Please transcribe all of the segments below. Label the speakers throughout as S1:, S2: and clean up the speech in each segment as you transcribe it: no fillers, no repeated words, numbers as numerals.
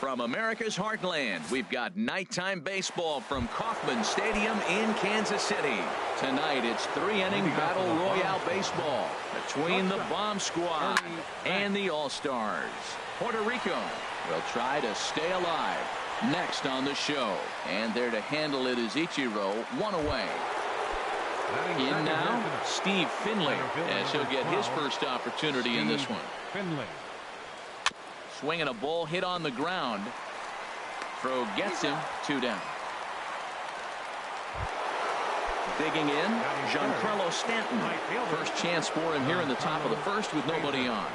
S1: From America's heartland, we've got nighttime baseball from Kauffman Stadium in Kansas City. Tonight, it's three-inning battle royale baseball between the Bomb Squad and the All-Stars. Puerto Rico will try to stay alive. Next on the show, and there to handle it is Ichiro, one away. In now, Steve Finley, as he'll get his first opportunity in this one. Swinging a ball hit on the ground. Throw gets him, 2 down. Digging in, Giancarlo Stanton. First chance for him here in the top of the first with nobody on.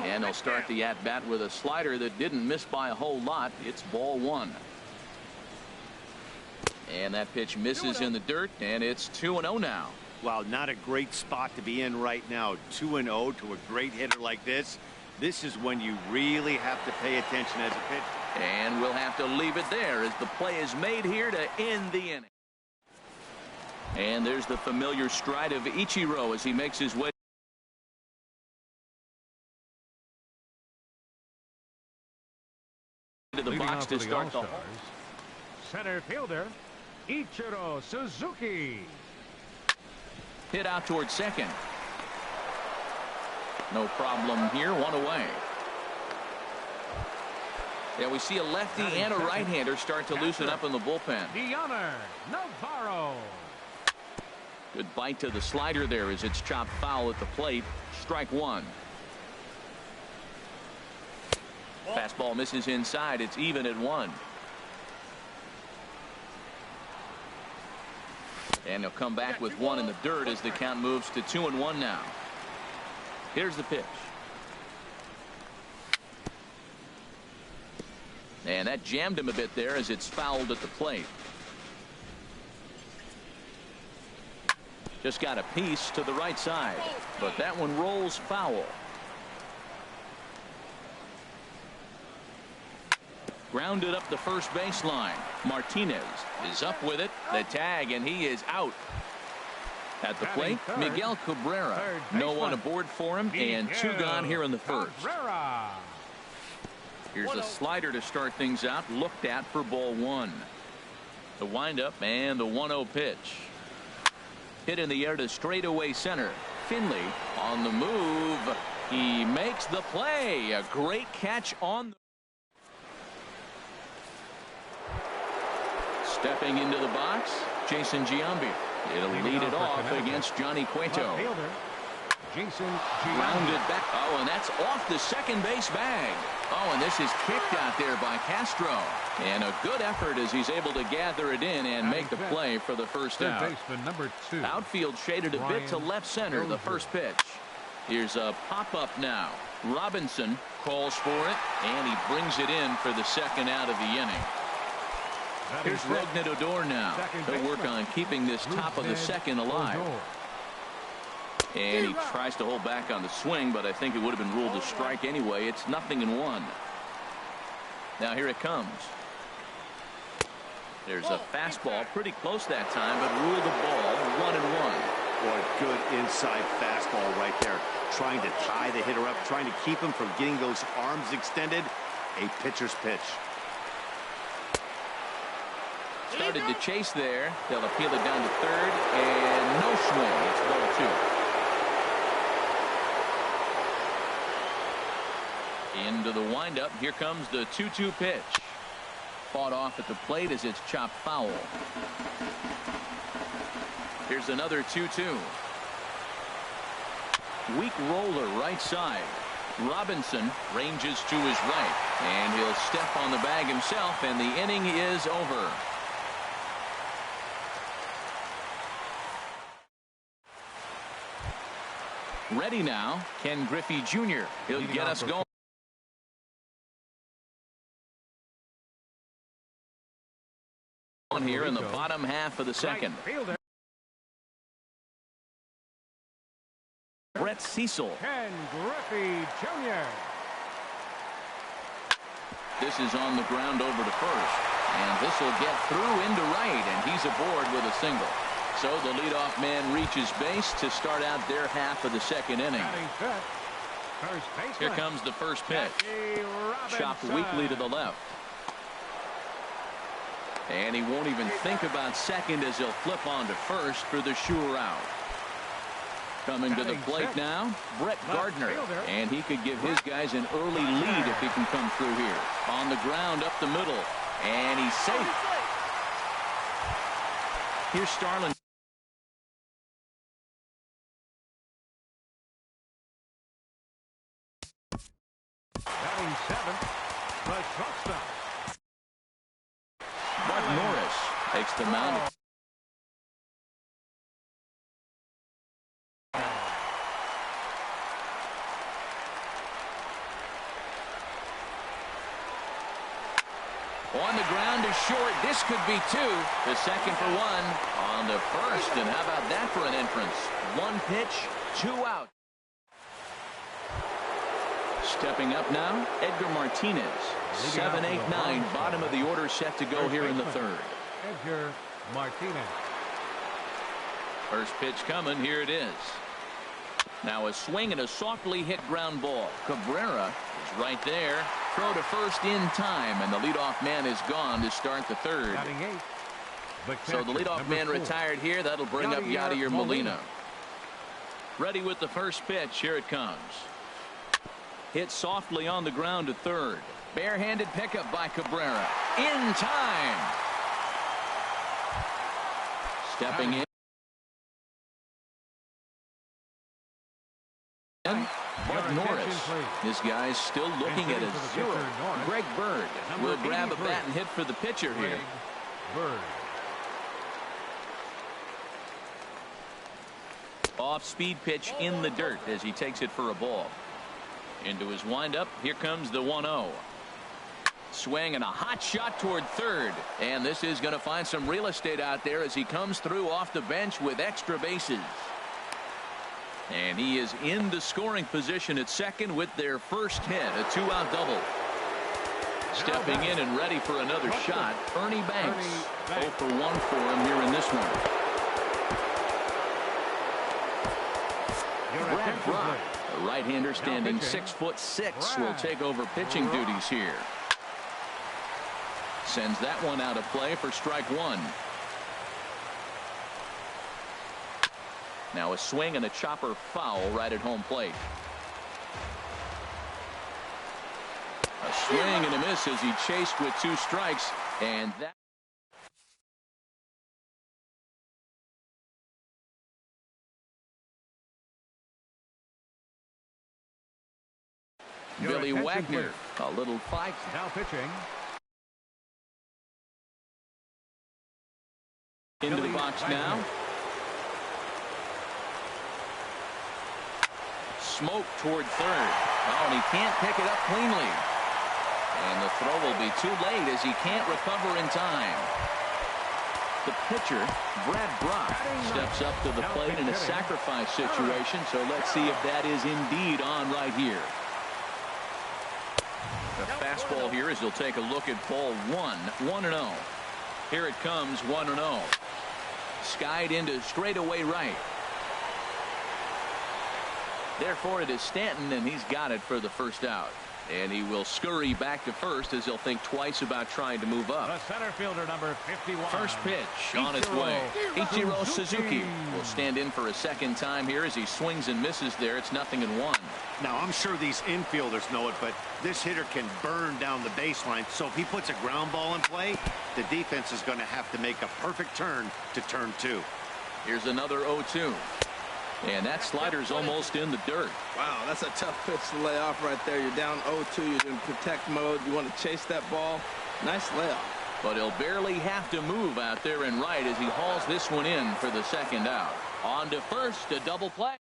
S1: And they'll start the at-bat with a slider that didn't miss by a whole lot. It's ball 1. And that pitch misses in the dirt, and it's 2-0 now.
S2: Wow, not a great spot to be in right now. 2-0 to a great hitter like this. This is when you really have to pay attention as a pitcher.
S1: And we'll have to leave it there as the play is made here to end the inning. And there's the familiar stride of Ichiro as he makes his way to the box to start the
S3: center fielder Ichiro Suzuki.
S1: Hit out towards second. No problem here, 1 away. Yeah, we see a lefty and a right-hander start to loosen up in the bullpen.
S3: Navarro.
S1: Good bite to the slider there as it's chopped foul at the plate. Strike 1. Fastball misses inside. It's even at 1. And he'll come back with 1 in the dirt as the count moves to 2-1 now. Here's the pitch. And that jammed him a bit there as it's fouled at the plate. Just got a piece to the right side, but that one rolls foul. Grounded up the first baseline. Martinez is up with it. The tag, and he is out. At the plate, Miguel Cabrera. No one aboard for him, and 2 gone here in the first. Here's a slider to start things out, looked at for ball 1. The windup and the 1-0 pitch. Hit in the air to straightaway center. Finley on the move. He makes the play. A great catch on. Stepping into the box, Jason Giambi. It'll lead it off against Johnny Cueto. Rounded back. Oh, and that's off the second base bag. Oh, and this is kicked out there by Castro. And a good effort as he's able to gather it in and make the play for the first out. Outfield shaded a bit to left center, the first pitch. Here's a pop-up now. Robinson calls for it, and he brings it in for the second out of the inning. Here's Rougned Odor now. He'll work on keeping this top of the second alive. And he tries to hold back on the swing, but I think it would have been ruled a strike anyway. It's 0-1. Now here it comes. There's a fastball pretty close that time, but ruled the ball 1-1.
S2: Boy, good inside fastball right there. Trying to tie the hitter up, trying to keep him from getting those arms extended. A pitcher's pitch.
S1: Started to chase there. They'll appeal it down to third, and no swing. It's ball 2. Into the windup. Here comes the 2-2 pitch. Fought off at the plate as it's chopped foul. Here's another 2-2. Weak roller right side. Robinson ranges to his right, and he'll step on the bag himself, and the inning is over. Ready now, Ken Griffey Jr. He'll get us going here in the bottom half of the second. Brett Cecil.
S3: Ken Griffey Jr.
S1: This is on the ground over to first, and this will get through into right, and he's aboard with a single. So the leadoff man reaches base to start out their half of the second inning.
S3: First baseman.
S1: Here comes the first pitch. Chopped weakly to the left. And he won't even think about second as he'll flip on to first for the sure out. Coming to the plate now, Brett Gardner. And he could give his guys an early lead if he can come through here. On the ground up the middle. And he's safe. Here's Starlin.
S3: Batting seventh, the shortstop.
S1: Bud Norris takes the mound. On the ground is short. This could be two. The second for one on the first. And how about that for an entrance? One pitch, 2 out. Stepping up now, Edgar Martinez. 7, 8, 9. Bottom of the order set to go here in the third.
S3: Edgar Martinez.
S1: First pitch coming. Here it is. Now a swing and a softly hit ground ball. Cabrera is right there. Throw to first in time, and the leadoff man is gone to start the third. So the leadoff man retired here. That'll bring up Yadier Molina. Ready with the first pitch. Here it comes. Hit softly on the ground to third. Barehanded pickup by Cabrera. In time. Stepping in. Bud Norris. This guy's still looking at a 0. Greg Bird will grab a bat and hit for the pitcher here. Off-speed pitch in the dirt as he takes it for a ball. Into his windup. Here comes the 1-0. Swing and a hot shot toward third. And this is going to find some real estate out there as he comes through off the bench with extra bases. And he is in the scoring position at second with their first hit, a 2-out double. Stepping in and ready for another shot, Ernie Banks. 0 for 1 for him here in this one. Brad Brock, a right-hander standing 6'6", will take over pitching duties here. Sends that one out of play for strike one. Now a swing and a chopper foul right at home plate. A swing and a miss as he chased with 2 strikes, and that Billy Wagner, a little fight.
S3: Now pitching.
S1: Into the box now. Smoke toward third. Oh, and he can't pick it up cleanly. And the throw will be too late as he can't recover in time. The pitcher, Brad Brock, steps up to the plate in a sacrifice situation. So let's see if that is indeed on right here. The fastball here as he'll take a look at ball 1. 1-0. Here it comes, 1-0. Skied into straightaway right. Therefore, it is Stanton, and he's got it for the first out. And he will scurry back to first as he'll think twice about trying to move up.
S3: The center fielder, number 51.
S1: First pitch on its way. Ichiro Suzuki will stand in for a second time here as he swings and misses there. It's 0-1.
S2: Now, I'm sure these infielders know it, but this hitter can burn down the baseline. So if he puts a ground ball in play, the defense is going to have to make a perfect turn to turn 2.
S1: Here's another 0-2. And that slider's almost in the dirt.
S4: Wow, that's a tough pitch to lay off right there. You're down 0-2. You're in protect mode. You want to chase that ball. Nice layoff.
S1: But he'll barely have to move out there and right as he hauls this one in for the second out. On to first, a double play.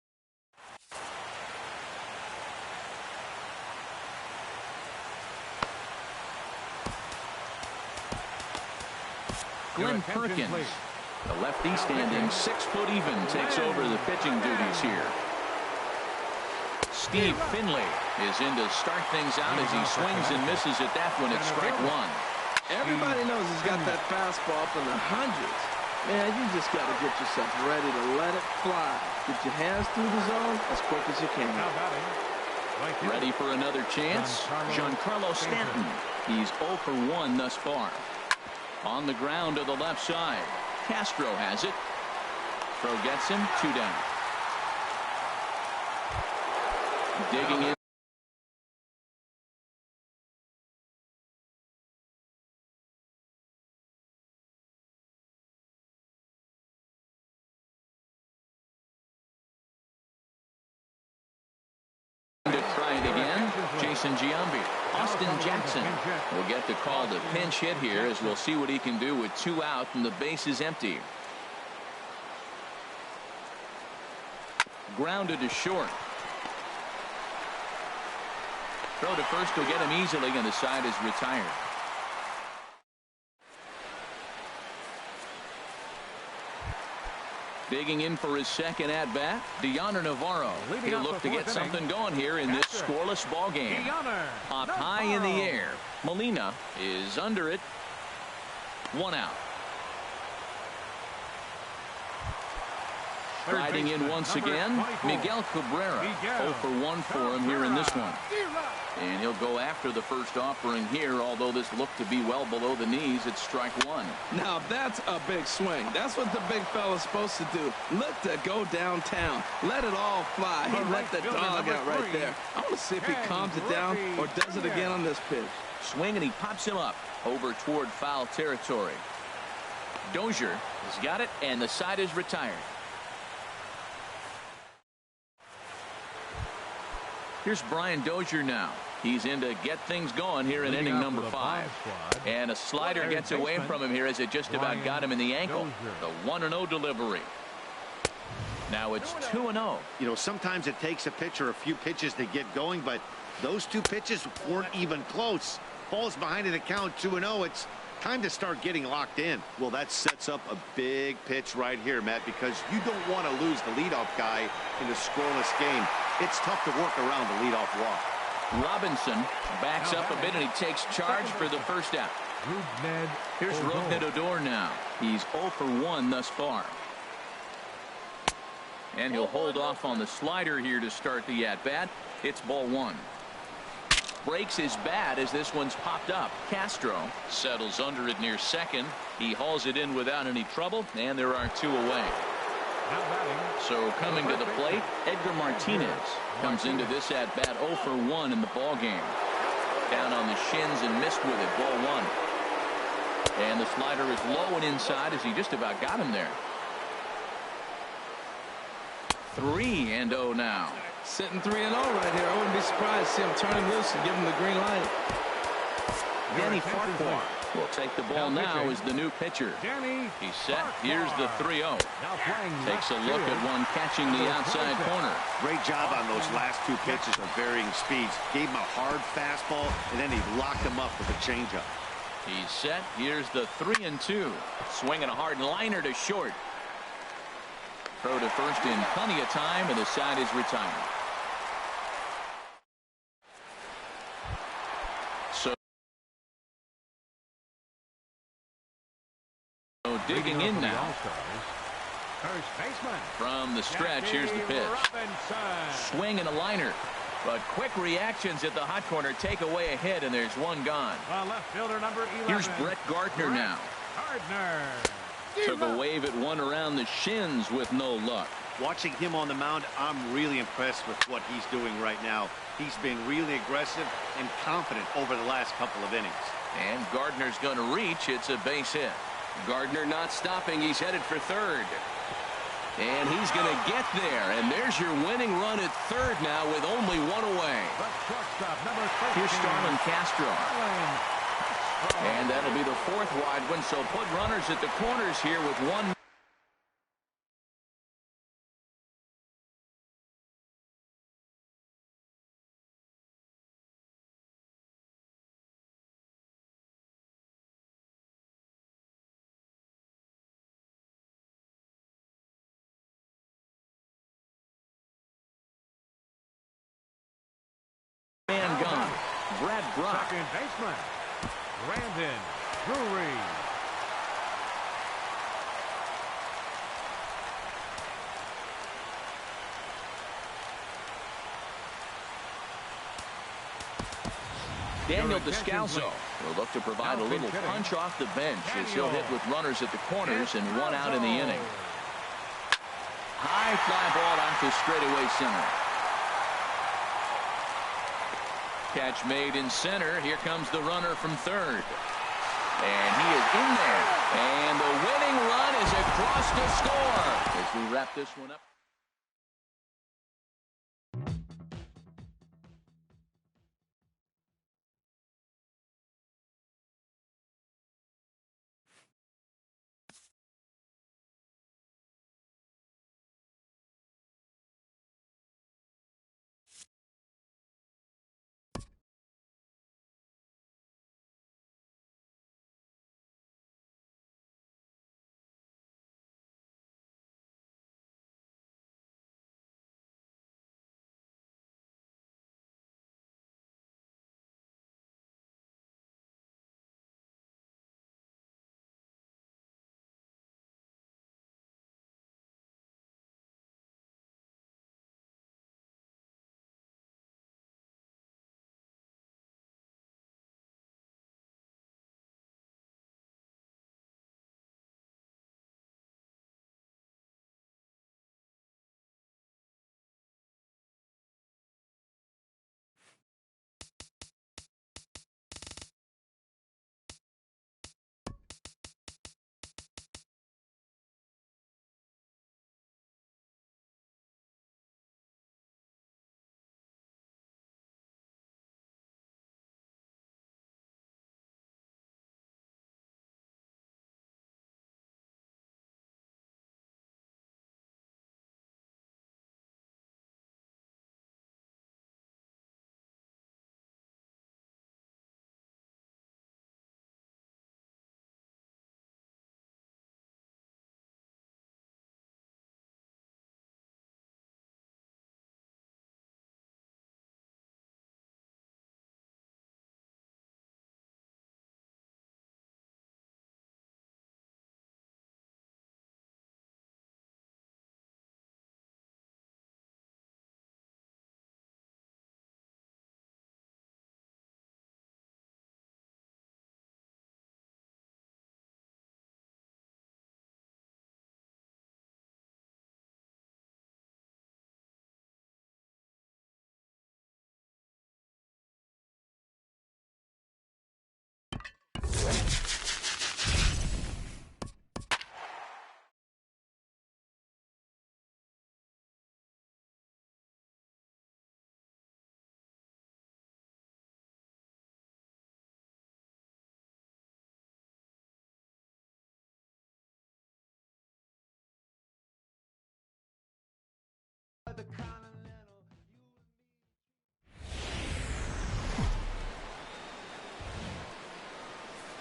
S1: Glenn Perkins, the lefty standing 6 foot even, takes over the pitching duties here. Steve Finley is in to start things out as he swings and misses at that one at strike 1.
S4: Everybody knows he's got that fastball up in the hundreds. Man, you just got to get yourself ready to let it fly. Get your hands through the zone as quick as you can.
S3: Now batting, the
S1: Ready for another chance? Giancarlo Stanton. He's 0 for 1 thus far. On the ground to the left side. Castro has it. Throw gets him. 2 down. Digging in. Jason Giambi. Austin Jackson will get the call to pinch hit here, as we'll see what he can do with 2 out and the base is empty. Grounded to short. Throw to first will get him easily, and the side is retired. Digging in for his second at-bat, Dioner Navarro. He'll look to get something going here in this scoreless ball game. Up high in the air. Molina is under it. 1 out. Riding in once again, Miguel Cabrera. 0 for 1 for him here in this one. And he'll go after the first offering here, although this looked to be well below the knees. It's strike 1.
S4: Now that's a big swing. That's what the big fella's supposed to do. Look to go downtown. Let it all fly. He let the dog out right there. I want to see if he calms it down or does it again on this pitch.
S1: Swing, and he pops him up over toward foul territory. Dozier has got it, and the side is retired. Here's Brian Dozier now. He's in to get things going here in inning number 5. And a slider gets away from him here as it just about got him in the ankle. The 1-0 delivery. Now it's 2-0.
S2: You know, sometimes it takes a pitcher a few pitches to get going, but those 2 pitches weren't even close. Falls behind in the count, 2-0. It's time to start getting locked in. Well, that sets up a big pitch right here, Matt, because you don't want to lose the leadoff guy in a scoreless game. It's tough to work around the leadoff walk.
S1: Robinson backs up a bit, and he takes charge for the first out. Here's Rougned Odor now. He's 0 for 1 thus far. And he'll hold off on the slider here to start the at-bat. It's ball 1. Breaks his bat as this one's popped up. Castro settles under it near second. He hauls it in without any trouble, and there are 2 away. So coming to the plate, Edgar Martinez comes into this at-bat 0 for 1 in the ball game. Down on the shins and missed with it, ball 1. And the slider is low and inside as he just about got him there. 3-0 now.
S4: Sitting 3-0 right here. I wouldn't be surprised to see him turn him loose and give him the green light.
S1: Danny Farquhar will take the ball now as the new pitcher. He's set. Here's the 3-0. Takes a look at one catching the outside corner.
S2: Great job on those last 2 pitches of varying speeds. Gave him a hard fastball, and then he locked him up with a changeup.
S1: He's set. Here's the 3-2. Swinging a hard liner to short. Throw to first in plenty of time, and the side is retired. So digging in now. From the stretch, here's the pitch. Swing and a liner. But quick reactions at the hot corner take away a hit, and there's 1 gone.
S3: Left fielder number 11.
S1: Here's Brett Gardner now. Took a wave at one around the shins with no luck.
S2: Watching him on the mound, I'm really impressed with what he's doing right now. He's been really aggressive and confident over the last couple of innings.
S1: And Gardner's going to reach. It's a base hit. Gardner not stopping. He's headed for third. And he's going to get there. And there's your winning run at third now with only 1 away. Here's Starlin Castro. And that'll be the 4th wide one. So put runners at the corners here with 1. Man gone. Brad Brock.
S3: Second baseman, Brandon Drury.
S1: Daniel Descalso will look to provide a little punch off the bench as he'll hit with runners at the corners and 1 out in the inning. High fly ball onto straightaway center. Catch made in center. Here comes the runner from third. And he is in there. And the winning run is across to score as we wrap this one up.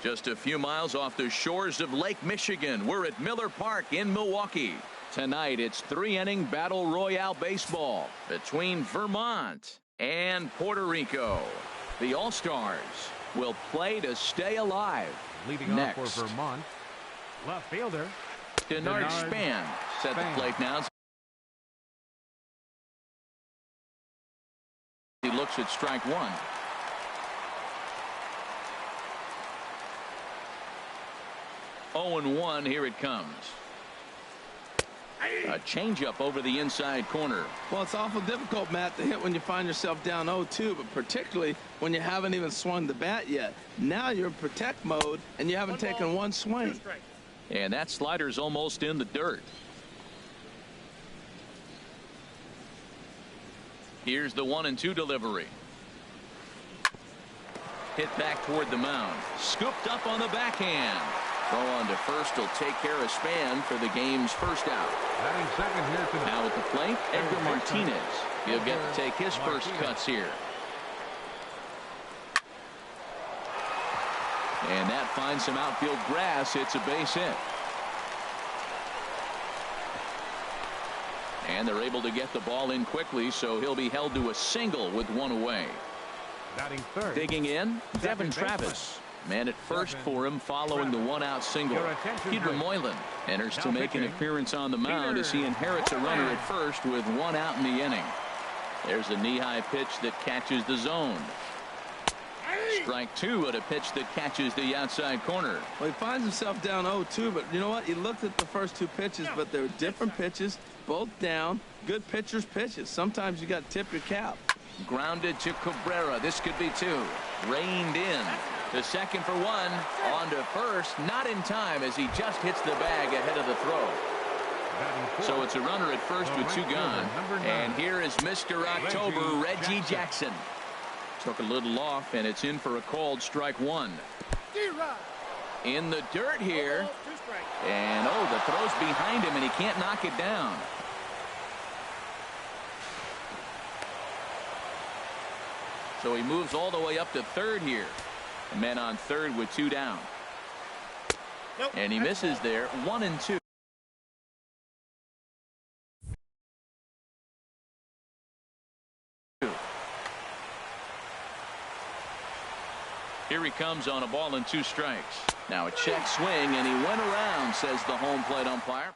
S1: Just a few miles off the shores of Lake Michigan, we're at Miller Park in Milwaukee. Tonight, it's 3-inning battle royale baseball between Vermont and Puerto Rico. The All-Stars will play to stay alive.
S3: Leading off for Vermont, left fielder
S1: Denard Span set the plate now. He looks at strike one. Oh, and 1, here it comes. A changeup over the inside corner.
S4: Well, it's awful difficult, Matt, to hit when you find yourself down 0-2, but particularly when you haven't even swung the bat yet. Now you're in protect mode, and you haven't taken one swing.
S1: And that slider's almost in the dirt. Here's the 1-2 delivery. Hit back toward the mound. Scooped up on the backhand. Throw on to first will take care of Span for the game's first out.
S3: Second here
S1: now at the plate, Edgar Martinez. He'll get to take his first cuts here. And that finds some outfield grass. It's a base hit. And they're able to get the ball in quickly, so he'll be held to a single with 1 away. Digging in, Devin Travis. Man at first for him following the 1-out single. Peter Moylan enters to make an appearance on the mound as he inherits a runner at first with 1 out in the inning. There's a knee-high pitch that catches the zone. Strike two at a pitch that catches the outside corner.
S4: Well, he finds himself down 0-2, but you know what? He looked at the first two pitches, but they were different pitches, both down. Good pitchers' pitches. Sometimes you got to tip your cap.
S1: Grounded to Cabrera. This could be two. Reined in. To second for one. On to first. Not in time as he just hits the bag ahead of the throw. So it's a runner at first with two gone. And here is Mr. October, Reggie Jackson. Took a little off, and it's in for a called strike one. In the dirt here. And, oh, the throw's behind him, and he can't knock it down. So he moves all the way up to third here. The men on third with two down. And he misses there. 1-2. Here he comes on a ball and 2 strikes. Now a check swing, and he went around, says the home plate umpire.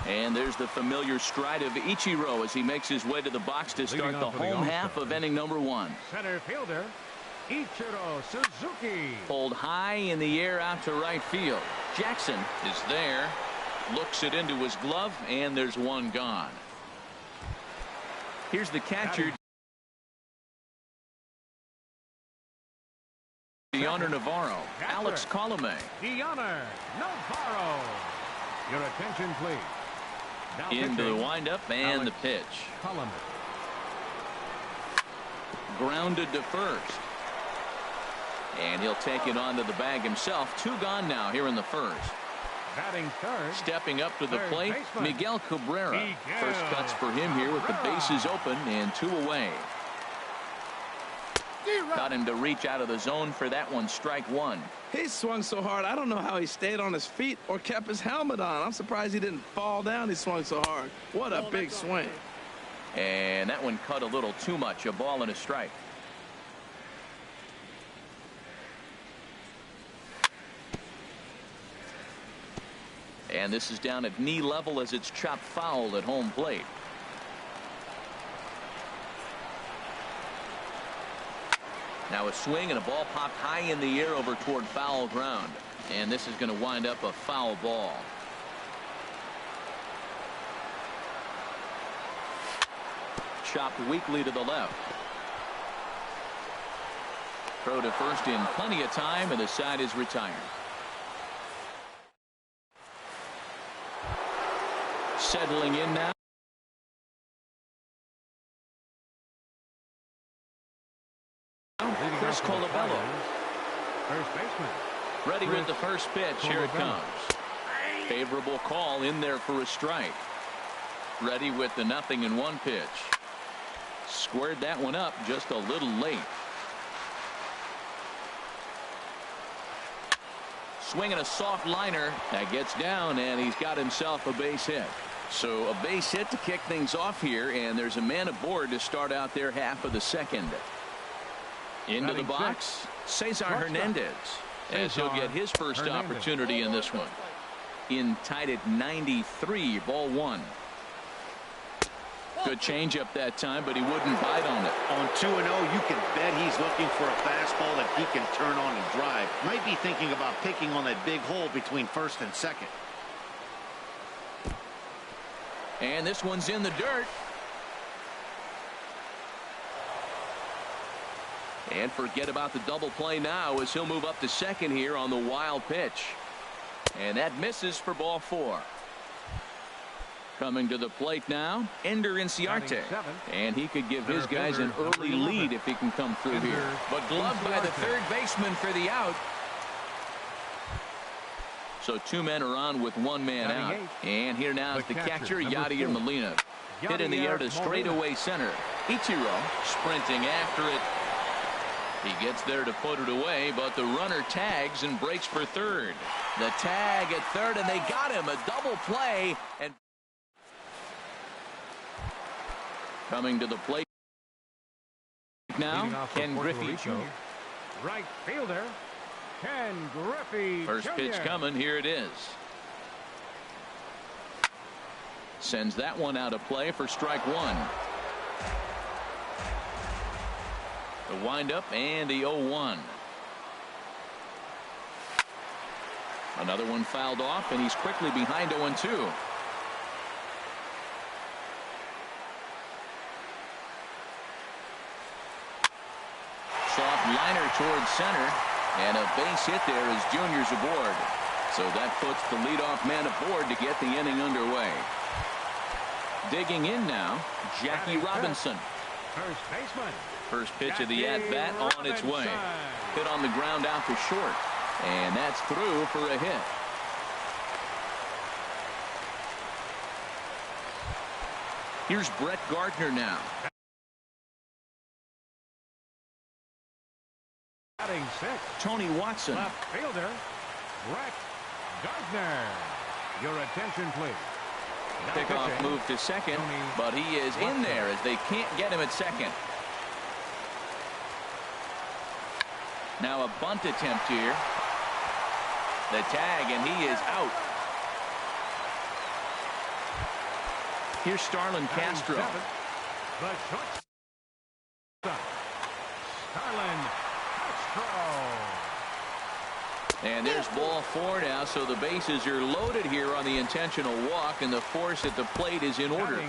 S1: And there's the familiar stride of Ichiro as he makes his way to the box to start the home half of inning number 1.
S3: Center fielder, Ichiro Suzuki.
S1: Pulled high in the air out to right field. Jackson is there. Looks it into his glove, and there's one gone. Here's the catcher, Deoner Navarro. Alex Colomé.
S3: Deoner Navarro. Your attention, please. Now
S1: into the windup and the pitch.
S3: Colomé.
S1: Grounded to first. And he'll take it onto the bag himself. 2 gone now here in the first.
S3: Batting third.
S1: Stepping up to the plate,
S3: baseman.
S1: Miguel Cabrera. First cuts for him here with the bases open and 2 away. Got him to reach out of the zone for that one. Strike one.
S4: He swung so hard, I don't know how he stayed on his feet or kept his helmet on. I'm surprised he didn't fall down. He swung so hard. What a big swing.
S1: And that one cut a little too much. A ball and a strike. And this is down at knee level as it's chopped foul at home plate. Now a swing and a ball popped high in the air over toward foul ground. And this is going to wind up a foul ball. Chopped weakly to the left. Throw to first in plenty of time, and the side is retired. Settling in now. Chris Colabello.
S3: First baseman.
S1: Ready with the first pitch. Here it comes. Favorable call in there for a strike. Ready with the 0-1 pitch. Squared that one up just a little late. Swinging a soft liner. That gets down, and he's got himself a base hit. So a base hit to kick things off here, and there's a man aboard to start out their half of the second. Into the box, Cesar Hernandez, as he'll get his first opportunity in this one. In tied at 93, ball 1. Good changeup that time, but he wouldn't bite on it.
S2: On 2-0, you can bet he's looking for a fastball that he can turn on and drive. Might be thinking about picking on that big hole between first and second.
S1: And this one's in the dirt. And forget about the double play now as he'll move up to second here on the wild pitch. And that misses for ball 4. Coming to the plate now, Ender Inciarte. And he could give his guys an early lead if he can come through here. But gloved by the third baseman for the out. So 2 men are on with 1 man out. And here now is the catcher, Yadier Molina. Hit in the air to straightaway center. Ichiro sprinting after it. He gets there to put it away, but the runner tags and breaks for third. The tag at third, and they got him. A double play. And coming to the plate now, Ken Griffey Jr.
S3: Right fielder, Ken Griffey
S1: First pitch coming. Here it is. Sends that one out of play for strike 1. The windup and the 0-1. Another one fouled off, and he's quickly behind 0-2. Soft liner towards center, and a base hit there as Junior's aboard. So that puts the leadoff man aboard to get the inning underway. Digging in now, Jackie Robinson.
S3: First baseman.
S1: First pitch of the at-bat on its way. Hit on the ground out to short. And that's through for a hit. Here's Brett Gardner now.
S3: Batting sixth.
S1: Tony Watson.
S3: Left fielder, Brett Gardner. Your attention, please.
S1: Pickoff move to second, but he is in there as they can't get him at second. Now a bunt attempt here. The tag, and he is out. Here's Starlin Castro.
S3: The shortstop, Starlin Castro.
S1: And there's ball 4 now, so the bases are loaded here on the intentional walk, and the force at the plate is in order.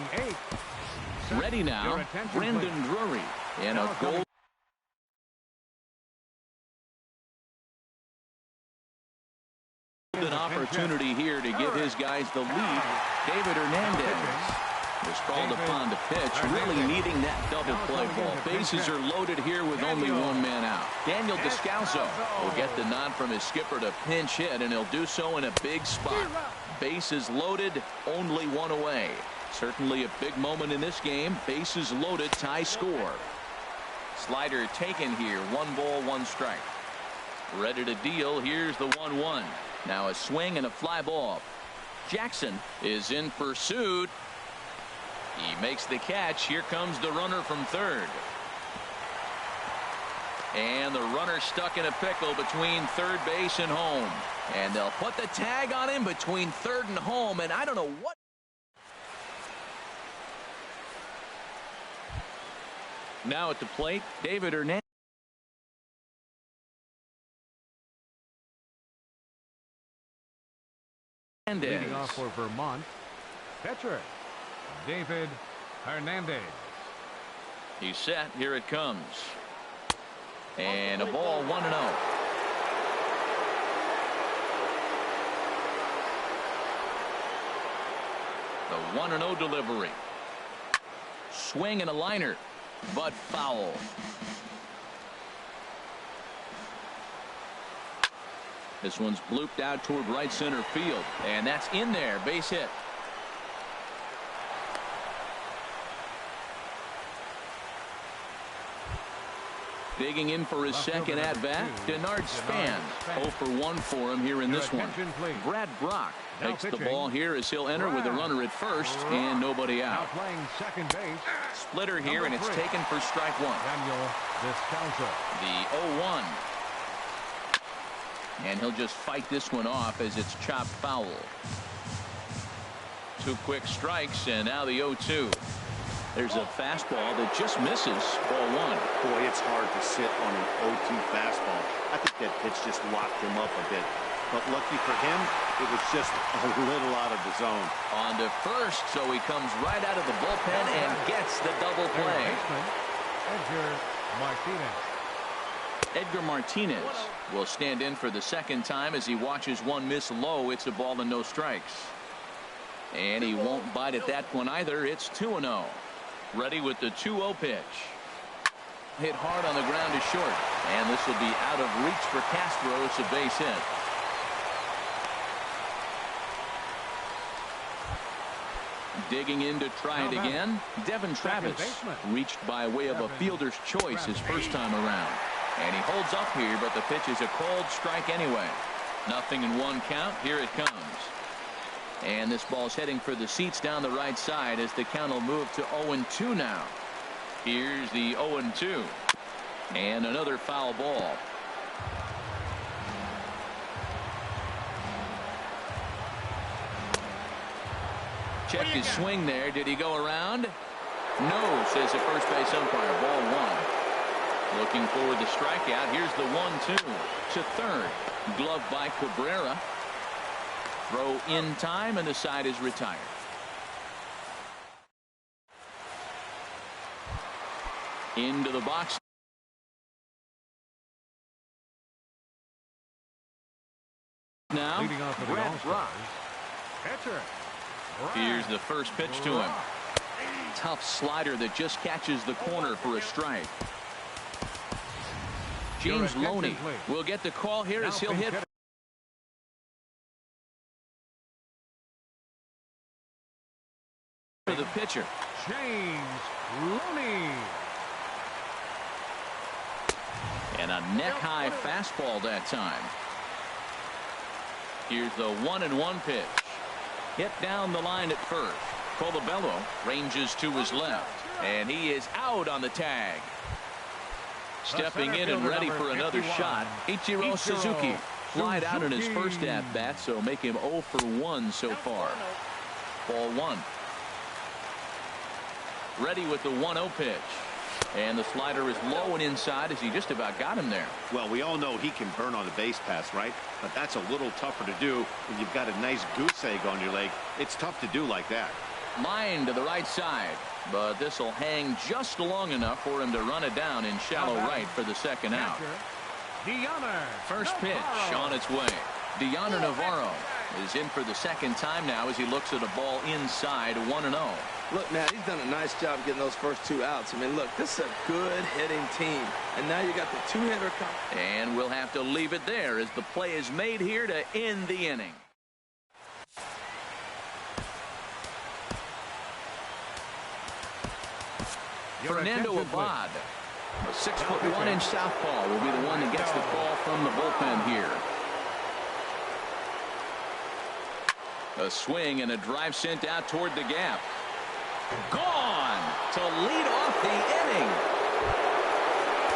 S1: Ready now, Brandon Drury, and a goal. An opportunity here to give his guys the lead. David Hernandez was called upon to pitch, really needing that double play ball. Bases are loaded here with only one man out. Daniel Descalso will get the nod from his skipper to pinch hit, and he'll do so in a big spot. Bases loaded, only one away. Certainly a big moment in this game. Bases loaded, tie score. Slider taken here. 1 ball, 1 strike. Ready to deal. Here's the 1-1. Now a swing and a fly ball. Jackson is in pursuit. He makes the catch. Here comes the runner from third. And the runner stuck in a pickle between third base and home. And they'll put the tag on him between third and home. And I don't know what. Now at the plate, David Hernandez.
S3: Leading off for Vermont, pitcher David Hernandez.
S1: He's set. Here it comes. And a ball, 1-0. The 1-0 delivery. Swing and a liner, but foul. This one's blooped out toward right center field, and that's in there. Base hit. Digging in for his second at-bat, Denard Span. 0 for 1 for him here in this one. Brad Brock takes the ball here as he'll enter with a runner at first and nobody out.
S3: Playing second base.
S1: Splitter here, and it's taken for strike 1. The 0-1. And he'll just fight this one off as it's chopped foul. 2 quick strikes, and now the 0-2. There's a fastball that just misses. Ball 1.
S2: Boy, it's hard to sit on an 0-2 fastball. I think that pitch just locked him up a bit. But lucky for him, it was just a little out of the zone.
S1: On to first, so he comes right out of the bullpen and gets the double play. Edgar Martinez will stand in for the second time as he watches one miss low. It's a ball and no strikes. And he won't bite at that one either. It's 2-0. Ready with the 2-0 pitch. Hit hard on the ground to short. And this will be out of reach for Castro. It's a base hit. Digging in to try it again. Devin Travis reached by way of a fielder's choice his first time around. And he holds up here, but the pitch is a called strike anyway. 0-1 count. Here it comes. And this ball's heading for the seats down the right side as the count will move to 0-2 now. Here's the 0-2. And another foul ball. Check his swing there. Did he go around? No, says the first base umpire. Ball 1. Looking for the strikeout. Here's the 1-2 to third. Glove by Cabrera. Throw in time, and the side is retired. Into the box. Now,
S3: leading off for the All-Stars, pitcher.
S1: Here's the first pitch to him. Tough slider that just catches the corner for a strike. James Loney will get the call here as he'll hit for the pitcher.
S3: James Loney.
S1: And a neck-high fastball that time. Here's the 1-1 pitch. Hit down the line at first. Colabello ranges to his left, and he is out on the tag. Stepping in and ready for another shot, Ichiro Suzuki. Flied out in his first at-bat, so make him 0 for 1 so far. Ball 1. Ready with the 1-0 pitch. And the slider is low and inside as he just about got him there.
S2: Well, we all know he can burn on the base pass, right? But that's a little tougher to do when you've got a nice goose egg on your leg. It's tough to do like that.
S1: Line to the right side, but this will hang just long enough for him to run it down in shallow right for the second out. First pitch on its way. Deoner Navarro is in for the second time now as he looks at a ball inside 1-0.
S4: Look, Matt, he's done a nice job getting those first 2 outs. I mean, look, this is a good hitting team. And now you got the 2-hitter coming.
S1: And we'll have to leave it there as the play is made here to end the inning. Fernando Abad, a 6'1" southpaw, will be the one that gets the call from the bullpen here. A swing and a drive sent out toward the gap. Gone to lead off the inning.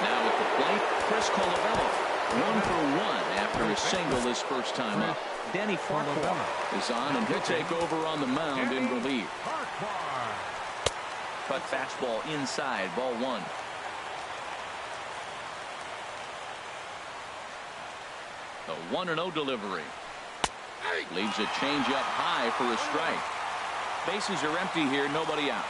S1: Now at the plate, Chris Colabello. 1 for 1 after a single his first time up. Denny Farquhar is on, and he'll take over on the mound in relief. Cut fastball inside, ball 1. The 1-0 delivery. Leaves a changeup high for a strike. Bases are empty here, nobody out.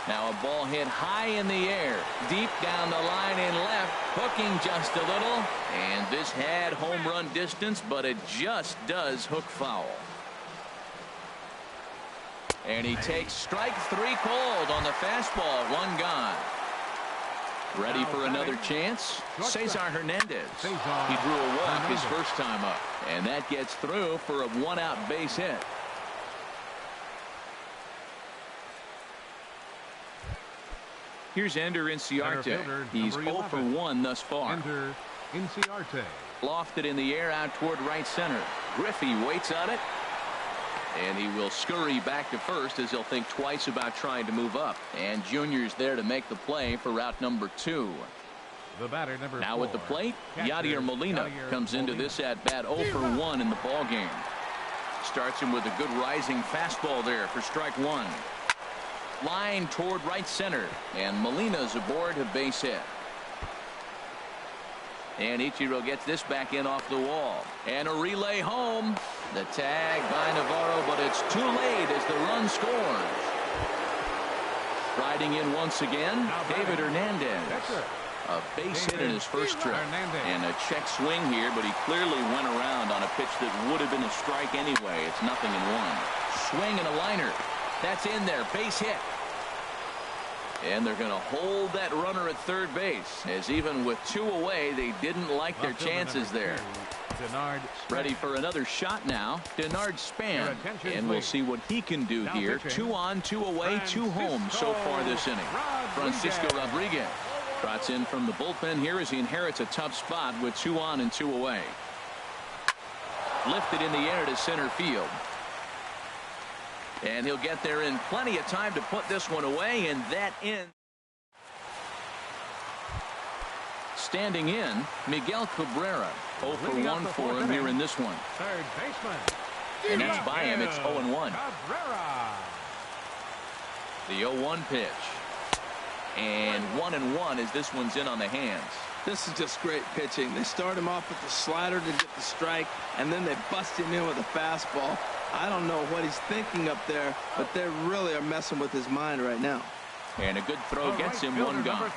S1: Now a ball hit high in the air, deep down the line in left, hooking just a little, and this had home run distance, but it just does hook foul. And he takes strike 3 called on the fastball. 1 gone. Ready for another chance? Cesar Hernandez. He drew a walk his first time up, and that gets through for a 1-out base hit. Here's Ender Inciarte. He's 0 for 1 thus far.
S3: Ender Inciarte.
S1: Lofted in the air out toward right center. Griffey waits on it. And he will scurry back to first as he'll think twice about trying to move up. And Junior's there to make the play for route number 2.
S3: The batter, number
S1: now
S3: 4.
S1: At the plate, Yadier Molina comes into this at-bat 0 for 1 in the ballgame. Starts him with a good rising fastball there for strike 1. Line toward right center, and Molina's aboard a base hit. And Ichiro gets this back in off the wall. And a relay home. The tag by Navarro, but it's too late as the run scores. Riding in once again, David Hernandez. A base hit in his first trip. And a check swing here, but he clearly went around on a pitch that would have been a strike anyway. It's 0-1. Swing and a liner. That's in there. Base hit. And they're going to hold that runner at third base, as even with 2 away, they didn't like their chances there. Ready for another shot now. Denard Span, and we'll see what he can do here. 2 on, 2 away, 2 home so far this inning. Francisco Rodriguez trots in from the bullpen here as he inherits a tough spot with 2 on and 2 away. Lifted in the air to center field. And he'll get there in plenty of time to put this one away, and that ends. Standing in, Miguel Cabrera. 0 for 1 for him here in this one.
S3: Third baseman.
S1: And that's by him. It's 0-1. The 0-1 pitch. And 1-1 as this one's in on the hands.
S4: This is just great pitching. They start him off with the slider to get the strike, and then they bust him in with a fastball. I don't know what he's thinking up there, but they really are messing with his mind right now.
S1: And a good throw gets him one gone.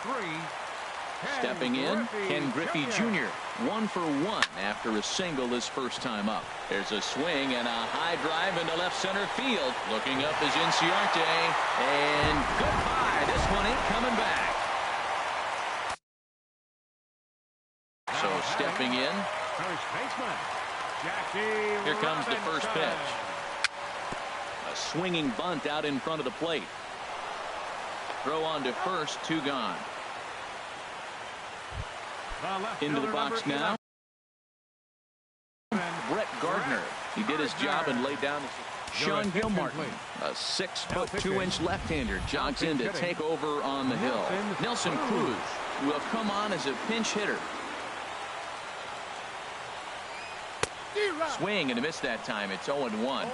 S1: Stepping in, Ken Griffey Jr. 1 for 1 after a single his first time up. There's a swing and a high drive into left center field. Looking up is Inciarte, and goodbye. This one ain't coming back. So stepping in, here comes the first pitch. A swinging bunt out in front of the plate. Throw on to first, 2 gone. Into the box now. Brett Gardner. He did his job and laid down. Sean Gilmartin, a 6-foot 2-inch left-hander, jogs in to take over on the hill. Nelson Cruz will come on as a pinch hitter. Swing and a miss that time. It's 0-1.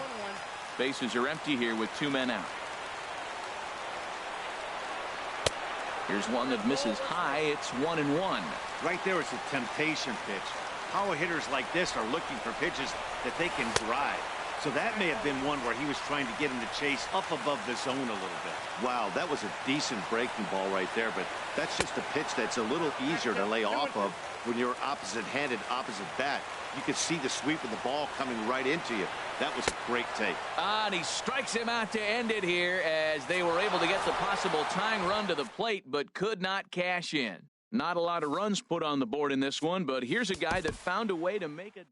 S1: Bases are empty here with 2 men out. Here's one that misses high. It's 1-1.
S2: Right there is a temptation pitch. Power hitters like this are looking for pitches that they can drive. So that may have been one where he was trying to get him to chase up above the zone a little bit. Wow, that was a decent breaking ball right there, but that's just a pitch that's a little easier to lay off of when you're opposite-handed, opposite bat. You can see the sweep of the ball coming right into you. That was a great take.
S1: And he strikes him out to end it here as they were able to get the possible tying run to the plate but could not cash in. Not a lot of runs put on the board in this one, but here's a guy that found a way to make it.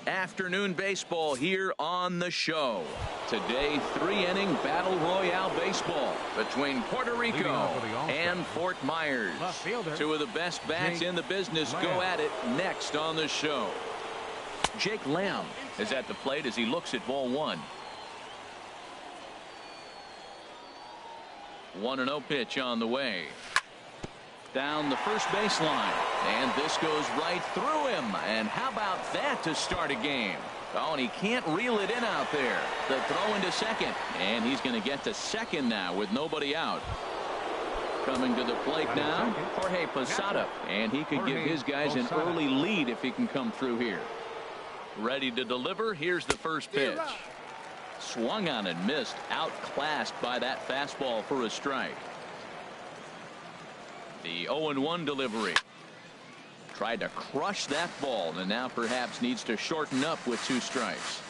S1: Afternoon baseball here on the show. Today, 3-inning battle royale baseball between Puerto Rico and Fort Myers. Two of the best bats in the business go at it next on the show. Jake Lamb is at the plate as he looks at ball one. 1-0 pitch on the way. Down the first baseline, and this goes right through him. And how about that to start a game? Oh, and he can't reel it in out there. The throw into second, and he's going to get to second now with nobody out. Coming to the plate now, Jorge Posada, and he could give his guys an early lead if he can come through here. Ready to deliver. Here's the first pitch. Swung on and missed, outclassed by that fastball for a strike. The 0-1 delivery. Tried to crush that ball, and now perhaps needs to shorten up with 2 strikes.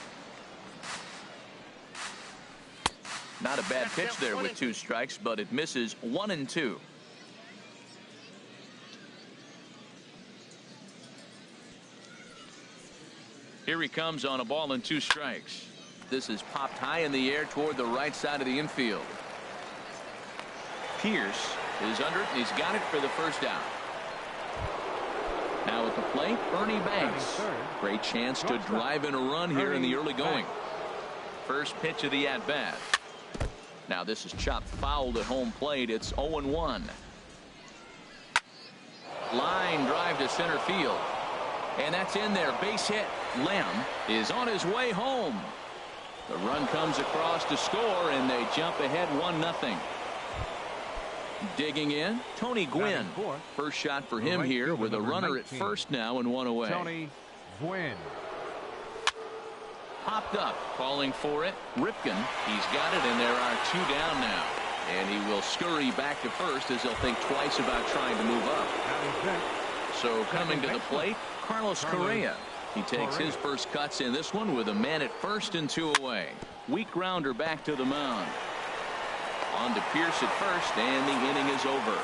S1: Not a bad pitch there with 2 strikes, but it misses 1-2. Here he comes on a ball and 2 strikes. This is popped high in the air toward the right side of the infield. Pierce is under it, and he's got it for the first out. Now at the plate, Ernie Banks. Great chance to drive in a run here in the early going. First pitch of the at-bat. Now this is chopped foul to home plate. It's 0-1. Line drive to center field. And that's in there. Base hit. Lamb is on his way home. The run comes across to score, and they jump ahead 1-0. Digging in, Tony Gwynn. First shot for him here with a runner at first now and 1 away.
S3: Tony Gwynn.
S1: Popped up, calling for it. Ripken, he's got it, and there are 2 down now. And he will scurry back to first as he'll think twice about trying to move up. So coming to the plate, Carlos Correa. He takes his first cuts in this one with a man at first and 2 away. Weak grounder back to the mound. On to Pierce at first, and the inning is over.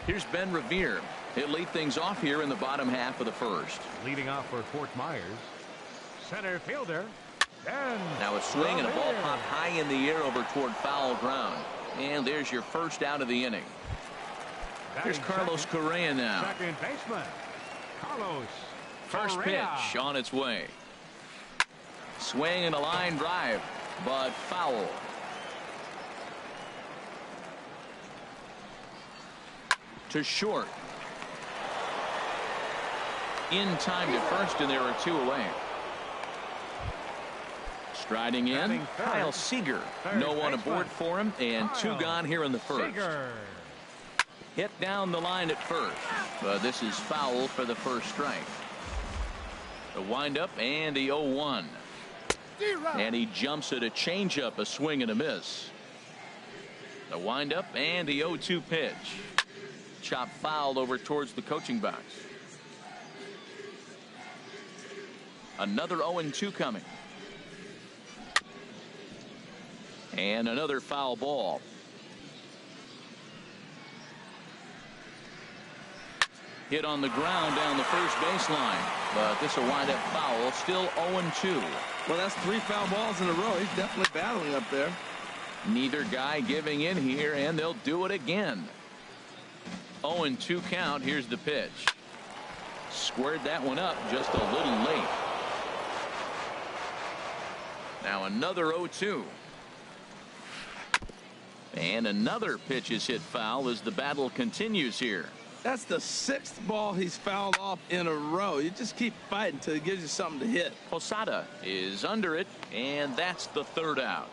S1: Here's Ben Revere. He'll lead things off here in the bottom half of the first.
S3: Leading off for Fort Myers, center fielder.
S1: Now a swing and a ball popped high in the air over toward foul ground. And there's your first out of the inning. Here's Carlos Correa now.
S3: Second baseman, Carlos.
S1: First pitch on its way. Swing and a line drive, but foul. To short. In time to first, and there are 2 away. Striding in, Kyle Seager. No one aboard for him, and 2 gone here in the first. Hit down the line at first, but this is foul for the first strike. The windup and the 0-1. And he jumps at a changeup, a swing and a miss. The windup and the 0-2 pitch. Chop fouled over towards the coaching box. Another 0-2 coming. And another foul ball. Hit on the ground down the first baseline, but this will wind up foul. Still 0-2.
S4: Well, that's 3 foul balls in a row. He's definitely battling up there.
S1: Neither guy giving in here, and they'll do it again. 0-2 count. Here's the pitch. Squared that one up just a little late. Now another 0-2. And another pitch is hit foul as the battle continues here.
S4: That's the 6th ball he's fouled off in a row. You just keep fighting until he gives you something to hit.
S1: Posada is under it, and that's the 3rd out.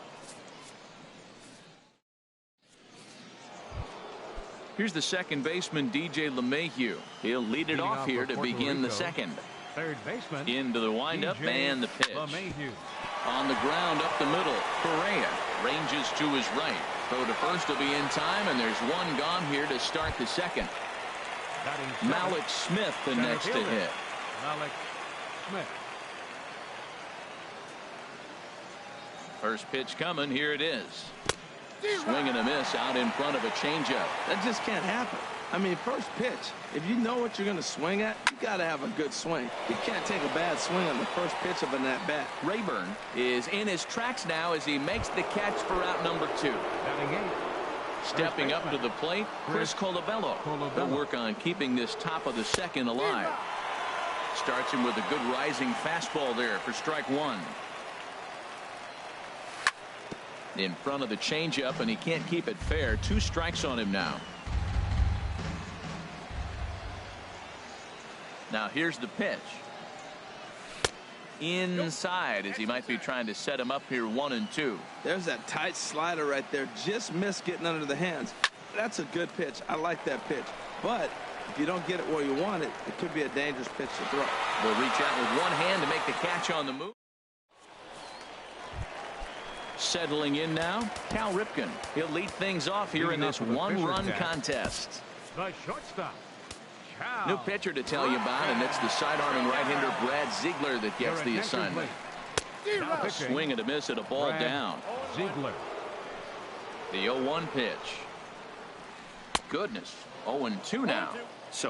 S1: Here's the second baseman, DJ LeMahieu. He'll lead it off here to begin the second.
S3: Third baseman.
S1: Into the windup and the pitch.
S3: LeMahieu.
S1: On the ground up the middle. Correa ranges to his right. Throw to first will be in time, and there's one gone here to start the second. Malik Smith the next to hit.
S3: Malik Smith.
S1: First pitch coming. Here it is. Swing and a miss out in front of a changeup.
S4: That just can't happen. I mean, first pitch, if you know what you're going to swing at, you got to have a good swing. You can't take a bad swing on the first pitch of an at-bat.
S1: Rayburn is in his tracks now as he makes the catch for out number 2. Stepping up to the plate, Chris Colabello. Will work on keeping this top of the second alive. Starts him with a good rising fastball there for strike 1. In front of the changeup, and he can't keep it fair. 2 strikes on him now. Now here's the pitch. Inside, as he might be trying to set him up here 1-2.
S4: There's that tight slider right there. Just missed getting under the hands. That's a good pitch. I like that pitch. But if you don't get it where you want it, it could be a dangerous pitch to throw.
S1: Will reach out with one hand to make the catch on the move. Settling in now, Cal Ripken. He'll lead things off here in this one-run contest.
S3: The shortstop.
S1: New pitcher to tell you about, and it's the sidearming right-hander Brad Ziegler that gets the assignment. Swing and a miss at a ball down.
S3: Ziegler.
S1: The 0-1 pitch. Goodness, 0-2 now.
S2: So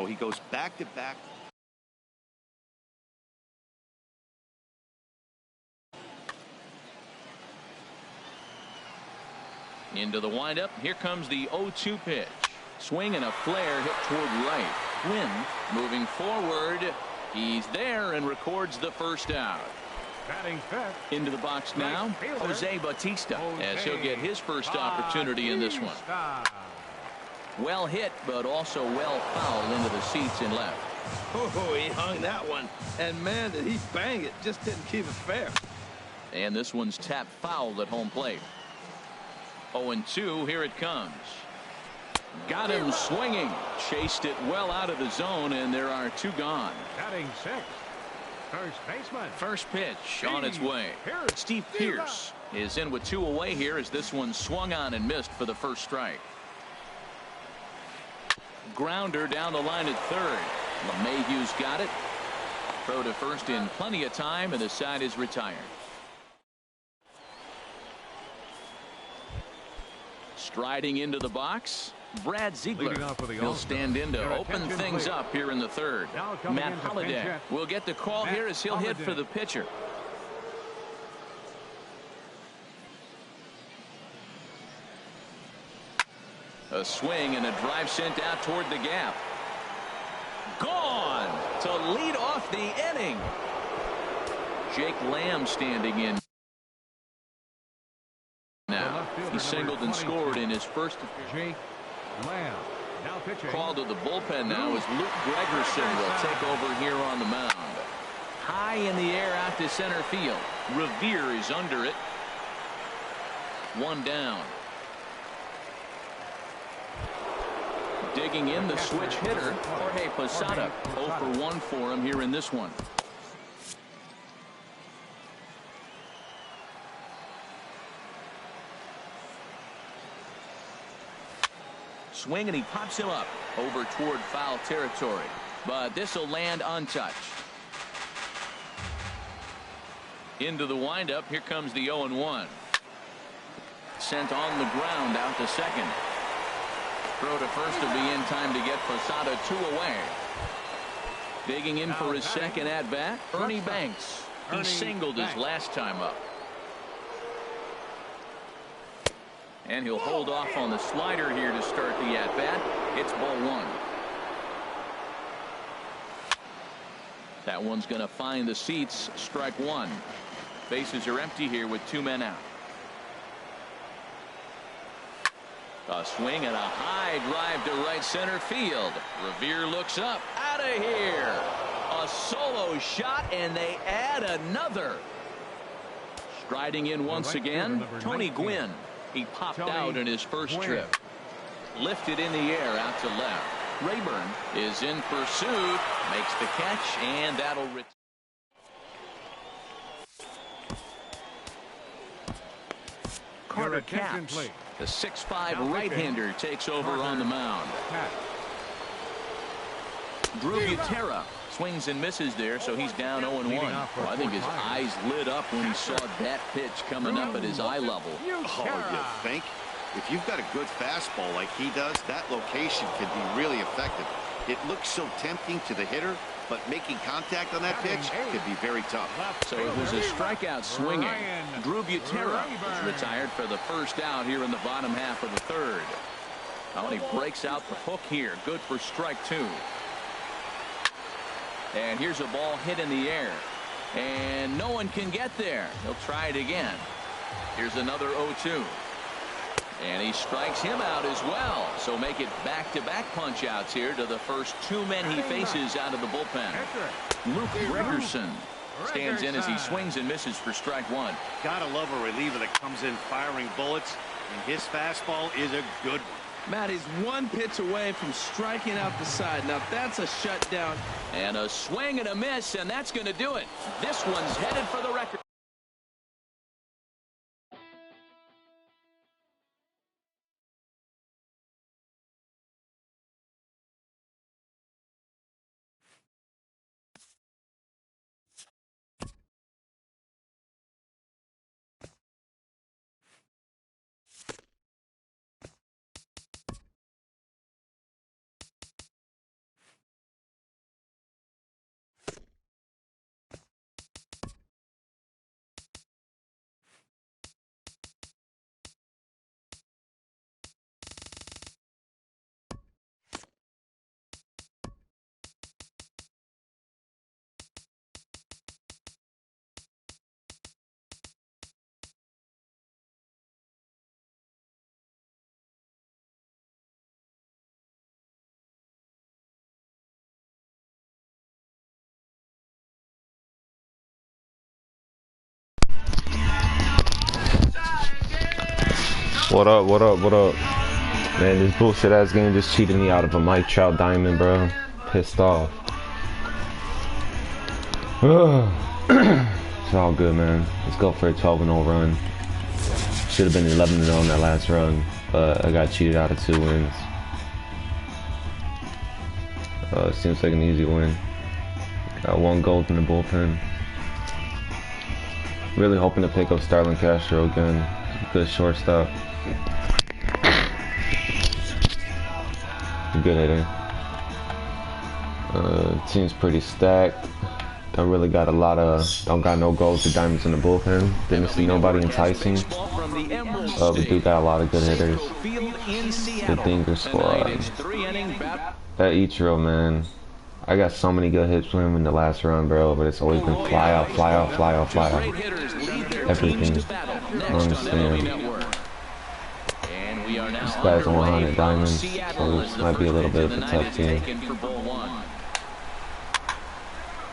S2: he goes back-to-back.
S1: Into the windup. Here comes the 0-2 pitch. Swing and a flare hit toward right. Quinn moving forward. He's there and records the first out.
S3: Batting fifth.
S1: Into the box now, Jose Bautista, as he'll get his first opportunity in this one. Well hit, but also well fouled into the seats in left.
S4: Oh, he hung that one. And, man, did he bang it. Just didn't keep it fair.
S1: And this one's tapped foul at home plate. 0-2, here it comes. Got him swinging. Chased it well out of the zone, and there are 2 gone.
S3: Batting sixth. First baseman.
S1: First pitch on its way. Steve Pearce is in with 2 away here as this one swung on and missed for the first strike. Grounder down the line at third. LeMahieu's got it. Throw to first in plenty of time, and the side is retired. Striding into the box, Brad Ziegler. He'll stand in to open things up here in the third. Matt Holliday will get the call here as he'll hit for the pitcher. A swing and a drive sent out toward the gap. Gone to lead off the inning. Jake Lamb standing in. Now he singled and scored in his first appearance. Called to the bullpen now as Luke Gregerson will take over here on the mound. High in the air out to center field. Revere is under it. 1 down. Digging in the switch hitter, Jorge Posada. 0 for 1 for him here in this one. Swing and he pops him up over toward foul territory, but this will land untouched. Into the windup. Here comes the 0-1. Sent on the ground out to second. Throw to first will be in time to get Posada 2 away. Digging in for his second at bat, Ernie Banks. He singled his last time up. And he'll hold off on the slider here to start the at-bat. It's ball 1. That one's going to find the seats. Strike 1. Bases are empty here with 2 men out. A swing and a high drive to right center field. Revere looks up. Out of here. A solo shot, and they add another. Striding in once again, Tony Gwynn. He popped out in his first trip. Lifted in the air out to left. Rayburn is in pursuit, makes the catch, and that'll return. Carter Capps, the 6'5" right-hander, takes over on the mound. Drew Butera swings and misses there, so he's down 0-1. Well, I think his eyes lit up when he saw that pitch coming up at his eye level.
S2: Oh, you think? If you've got a good fastball like he does, that location can be really effective. It looks so tempting to the hitter, but making contact on that pitch could be very tough.
S1: So it was a strikeout swinging. Drew Butera was retired for the first out here in the bottom half of the third. Oh, and he breaks out the hook here. Good for strike 2. And here's a ball hit in the air. And no one can get there. He'll try it again. Here's another 0-2. And he strikes him out as well. So make it back-to-back punch-outs here to the first 2 men he faces out of the bullpen. Luke Gregerson stands in as he swings and misses for strike 1.
S2: Gotta love a reliever that comes in firing bullets, and his fastball is a good one.
S4: Matt, he's 1 pitch away from striking out the side. Now that's a shutdown.
S1: And a swing and a miss, and that's going to do it. This one's headed for the record.
S5: What up, what up, what up? Man, this bullshit ass game just cheated me out of a Mike Trout diamond, bro. Pissed off. It's all good, man. Let's go for a 12-0 run. Should have been 11-0 in that last run, but I got cheated out of 2 wins. Seems like an easy win. Got 1 goal in the bullpen. Really hoping to pick up Starlin Castro again. Good shortstop. Good hitter. Team's pretty stacked. Don't really got a lot of, don't got no goals or diamonds in the bullpen. Didn't see nobody enticing. We do got a lot of good hitters. The Dinger squad. That Ichiro, man. I got so many good hits from him in the last run, bro, but it's always been fly out, fly out, fly out, fly out. Everything. I don't understand. This guy's on 100 diamonds, so this might be a little bit of a tough team.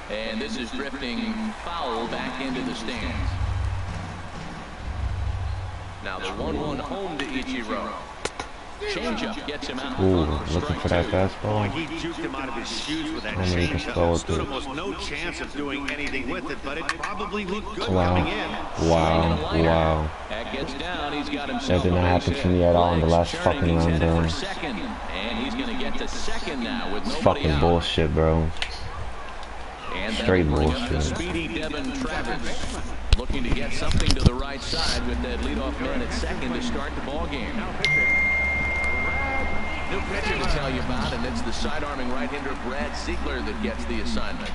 S1: And this is drifting foul back into the stands. Now the 1-1 home to Ichiro. Changeup gets him out.
S5: Ooh, looking for that fastball.
S2: He juked him out of his shoes with that
S5: changeup.
S2: Stood almost no chance of doing anything with it, but it probably looked good
S5: wow.
S2: coming in.
S5: Wow, wow.
S1: That gets down. He's got
S5: That did not happen to me at all in the last fucking round, bro.
S1: And he's going to get to second now with
S5: it's
S1: nobody
S5: fucking
S1: out.
S5: bullshit, bro. Straight bullshit.
S1: Speedy Devin Travis looking to get something to the right side with that leadoff man at second to start the ball game. New pitcher to tell you about, and it's the side-arming right-hander Brad Ziegler that gets the assignment.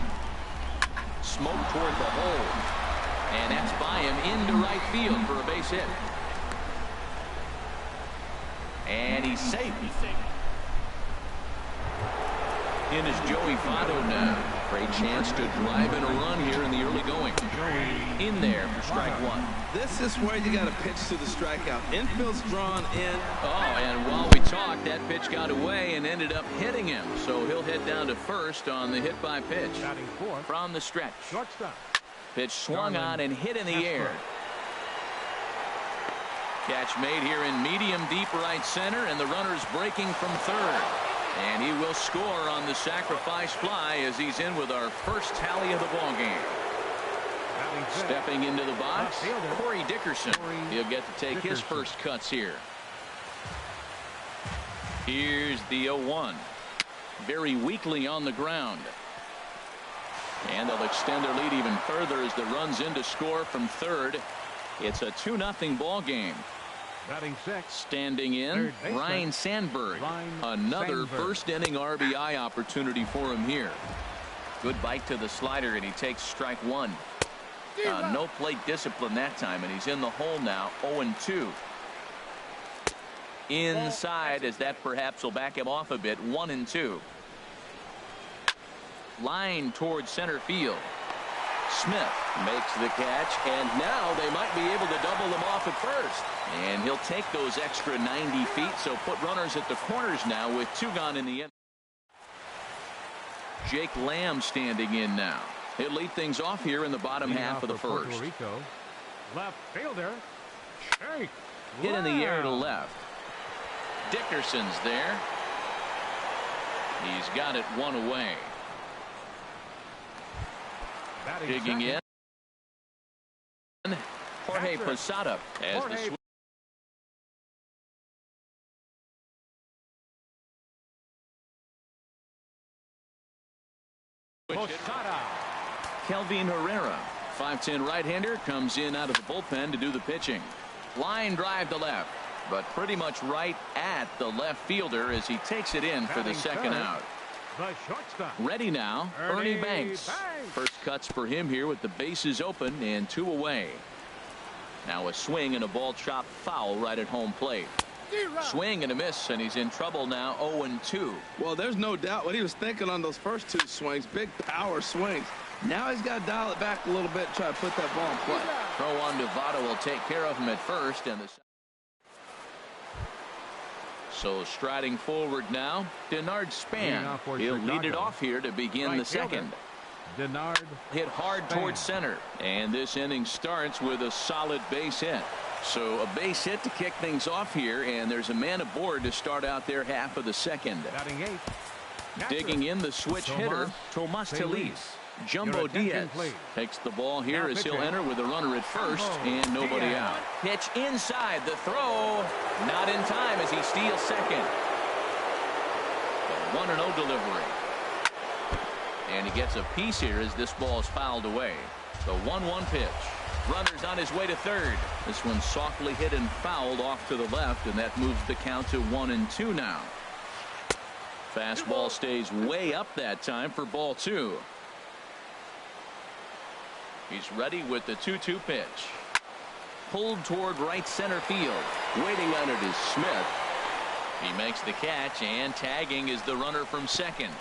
S1: Smoke toward the hole, and that's by him into right field for a base hit. And he's safe. In is Joey Votto now. Great chance to drive in a run here in the early going. In there for strike 1.
S4: This is where you got to pitch to the strikeout. Infield's drawn in.
S1: Oh, and while we talked, that pitch got away and ended up hitting him. So he'll head down to first on the hit by pitch. From the stretch. Pitch swung on and hit in the air. Catch made here in medium deep right center, and the runner's breaking from third. And he will score on the sacrifice fly as he's in with our first tally of the ball game. Stepping into the box, Corey Dickerson. He'll get to take his first cuts here. Here's the 0-1. Very weakly on the ground. And they'll extend their lead even further as the run's in to score from third. It's a 2-0 ball game. Standing in, Ryan Sandberg. Another first inning RBI opportunity for him here. Good bite to the slider, and he takes strike one. No plate discipline that time, and he's in the hole now, 0-2. Inside, as that perhaps will back him off a bit, 1-2. Line towards center field. Smith makes the catch, and now they might be able to double him off at first. And he'll take those extra 90 feet, so put runners at the corners now with 2 gone in the end. Jake Lamb standing in now. He'll lead things off here in the bottom half of the first.
S3: Left fielder.
S1: Hit in the air to left. Dickerson's there. He's got it one away. Digging in. Jorge Posada as the switch. Kelvin Herrera, 5'10" right-hander, comes in out of the bullpen to do the pitching. Line drive to left, but pretty much right at the left fielder as he takes it in for the second out. Ready now, Ernie Banks. First cuts for him here with the bases open and 2 away. Now a swing and a ball chopped foul right at home plate. Swing and a miss, and he's in trouble now, 0-2.
S4: Well, there's no doubt what he was thinking on those first 2 swings. Big power swings. Now he's got to dial it back a little bit and try to put that ball in play.
S1: Throw on to Votto will take care of him at first. And so striding forward now, Denard Span. He'll lead it off here to begin the second.
S3: Denard
S1: hit hard towards center, and this inning starts with a solid base hit. So a base hit to kick things off here, and there's a man aboard to start out their half of the second. Digging in the switch hitter, Tomas Telis. Jumbo Diaz takes the ball here as he'll enter with a runner at first and nobody out. Pitch inside, the throw not in time as he steals second. A 1-0 delivery. And he gets a piece here as this ball is fouled away. The 1-1 pitch. Runner's on his way to third. This one softly hit and fouled off to the left, and that moves the count to 1-2 now. Fastball stays way up that time for ball 2. He's ready with the 2-2 pitch. Pulled toward right center field. Waiting on it is Smith. He makes the catch, and tagging is the runner from second.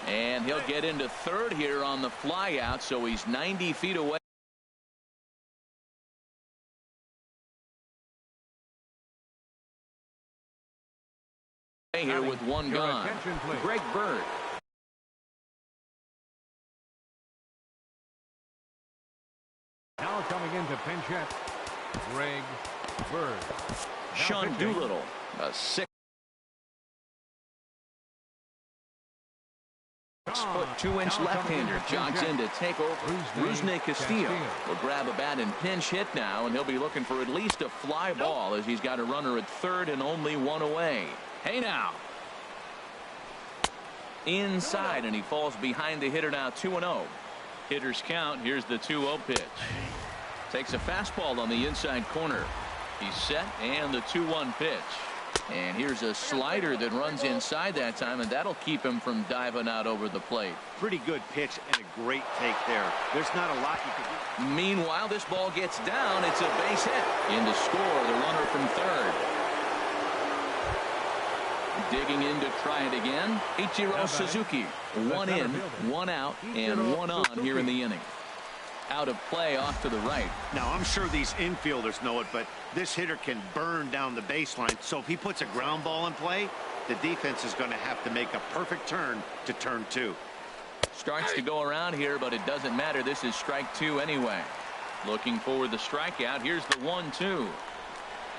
S1: And he'll get into third here on the fly out, so he's 90 feet away. Here with 1 gone. Greg Bird.
S3: Now coming into pinch hit, Greg Bird.
S1: Sean Doolittle, a 6-foot 2-inch left-hander jogs in to take over. Rusney Castillo will grab a bat and pinch hit now, and he'll be looking for at least a fly ball as he's got a runner at third and only 1 away. Hey now. Inside, and he falls behind the hitter now, 2-0. Hitter's count. Here's the 2-0 pitch. Takes a fastball on the inside corner. He's set, and the 2-1 pitch. And here's a slider that runs inside that time, and that'll keep him from diving out over the plate.
S2: Pretty good pitch and a great take there. There's not a lot you can do.
S1: Meanwhile, this ball gets down. It's a base hit. In to score, the runner from third. Digging in to try it again, Ichiro Suzuki. 1 in, 1 out, and 1 on here in the inning. Out of play off to the right.
S2: Now, I'm sure these infielders know it, but this hitter can burn down the baseline. So if he puts a ground ball in play, the defense is going to have to make a perfect turn to turn 2.
S1: Starts to go around here, but it doesn't matter. This is strike 2 anyway. Looking for the strikeout. Here's the 1-2.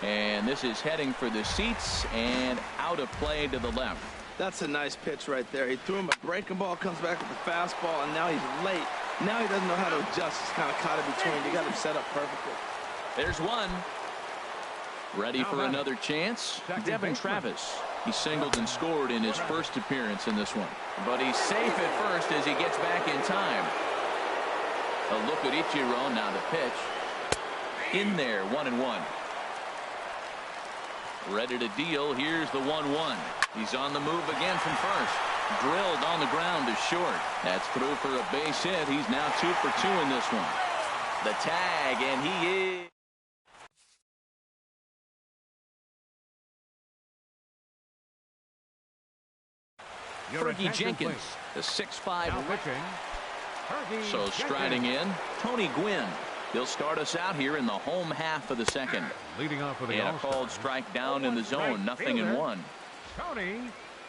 S1: And this is heading for the seats and out of play to the left.
S4: That's a nice pitch right there. He threw him a breaking ball, comes back with a fastball, and now he's late. Now he doesn't know how to adjust. He's kind of caught in between. You got him set up perfectly.
S1: There's one. Ready for another chance. Devin Travis. He singled and scored in his first appearance in this one. But he's safe at first as he gets back in time. A look at Ichiro. Now the pitch. In there, 1-1. Ready to deal. Here's the 1-1. He's on the move again from first. Drilled on the ground to short. That's through for a base hit. He's now 2 for 2 in this one. The tag, and he is. Fergie Jenkins, the 6'5". So striding in, Tony Gwynn. He'll start us out here in the home half of the second.
S3: Leading off with
S1: and a called strike down in the zone, 0-1.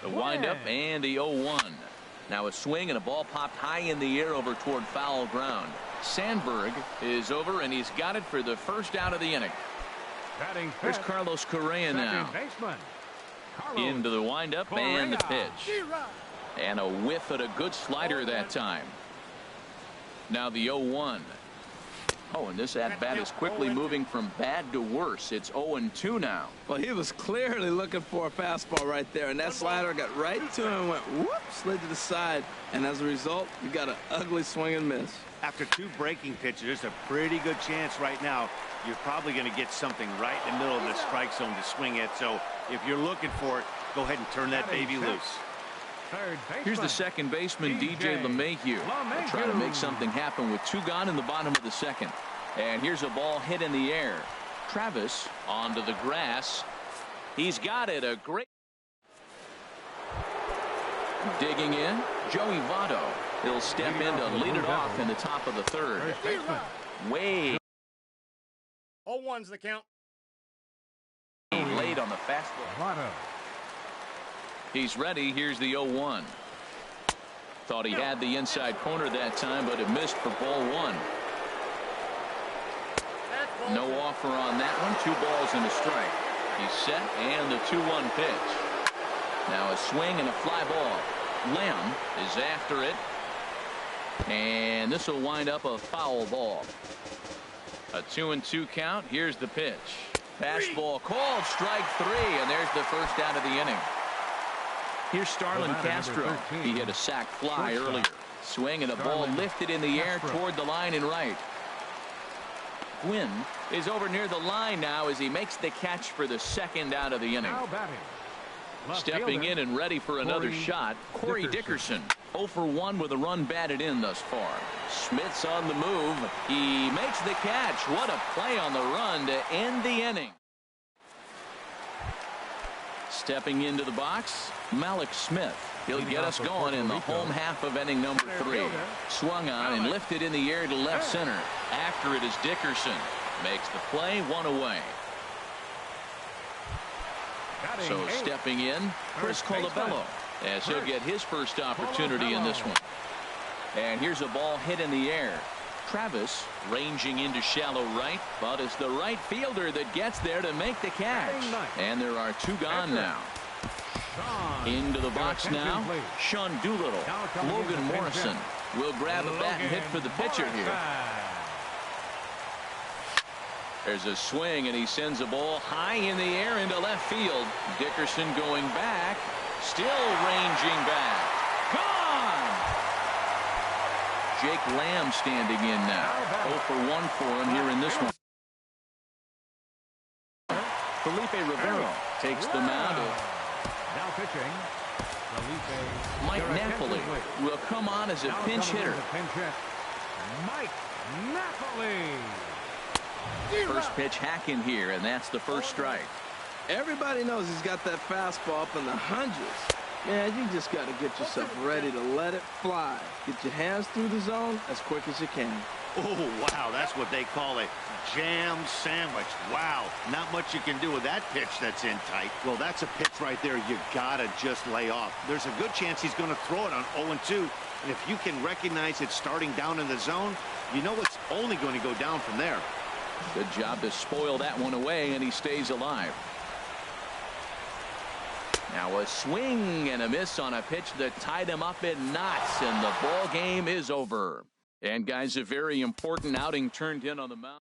S1: The windup and the 0-1. Now a swing and a ball popped high in the air over toward foul ground. Sandberg is over, and he's got it for the first out of the inning. Here's Carlos Correa now. Into the windup and the pitch. And a whiff at a good slider that time. Now the 0-1. Oh, and this at-bat is quickly moving from bad to worse. It's 0-2 now.
S4: Well, he was clearly looking for a fastball right there, and that slider got right to him and went whoop, slid to the side. And as a result, you got an ugly swing and miss.
S2: After 2 breaking pitches, there's a pretty good chance right now you're probably going to get something right in the middle of the strike zone to swing at. So if you're looking for it, go ahead and turn that baby loose.
S1: Here's the second baseman, DJ LeMahieu. They'll try to make something happen with 2 gone in the bottom of the second. And here's a ball hit in the air. Travis onto the grass. He's got it. A great. Digging in, Joey Votto. He'll step in to lead it off in the top of the third. Way
S6: 0-1's the count.
S1: Late on the fastball. He's ready. Here's the 0-1. Thought he had the inside corner that time, but it missed for ball 1. No offer on that one. 2 balls and a strike. He's set, and the 2-1 pitch. Now a swing and a fly ball. Lamb is after it. And this will wind up a foul ball. A 2-2 count. Here's the pitch. Fastball called, strike 3, and there's the first out of the inning. Here's Starlin Castro. He hit a sac fly earlier. Swing and a ball lifted in the air toward the line and right. Gwynn is over near the line now as he makes the catch for the second out of the inning. Stepping in and ready for another shot, Corey Dickerson. 0 for 1 with a run batted in thus far. Smith's on the move. He makes the catch. What a play on the run to end the inning. Stepping into the box, Malik Smith. He'll get us going in the home half of inning number 3. Swung on and lifted in the air to left center. After it is Dickerson. Makes the play, 1 away. So stepping in, Chris Colabello, as he'll get his first opportunity in this one. And here's a ball hit in the air. Travis ranging into shallow right, but it's the right fielder that gets there to make the catch. And there are 2 gone now. Into the box now, Sean Doolittle. Logan Morrison will grab a bat and hit for the pitcher here. There's a swing, and he sends a ball high in the air into left field. Dickerson going back, still ranging back. Gone! Jake Lamb standing in now. 0 for 1 for him here in this one. Felipe Rivero takes the mound.
S3: Now pitching.
S1: Mike Napoli will come on as a pinch hitter.
S3: Mike Napoli.
S1: First pitch hacking here, and that's the first strike.
S4: Everybody knows he's got that fastball up in the hundreds. Man, you just got to get yourself ready to let it fly. Get your hands through the zone as quick as you can.
S2: Oh, wow, that's what they call a jam sandwich. Wow, not much you can do with that pitch that's in tight. Well, that's a pitch right there you gotta just lay off. There's a good chance he's going to throw it on 0-2, and if you can recognize it starting down in the zone, you know it's only going to go down from there.
S1: Good job to spoil that one away, and he stays alive. Now a swing and a miss on a pitch that tied him up in knots, and the ball game is over. And guys, a very important outing turned in on the mound.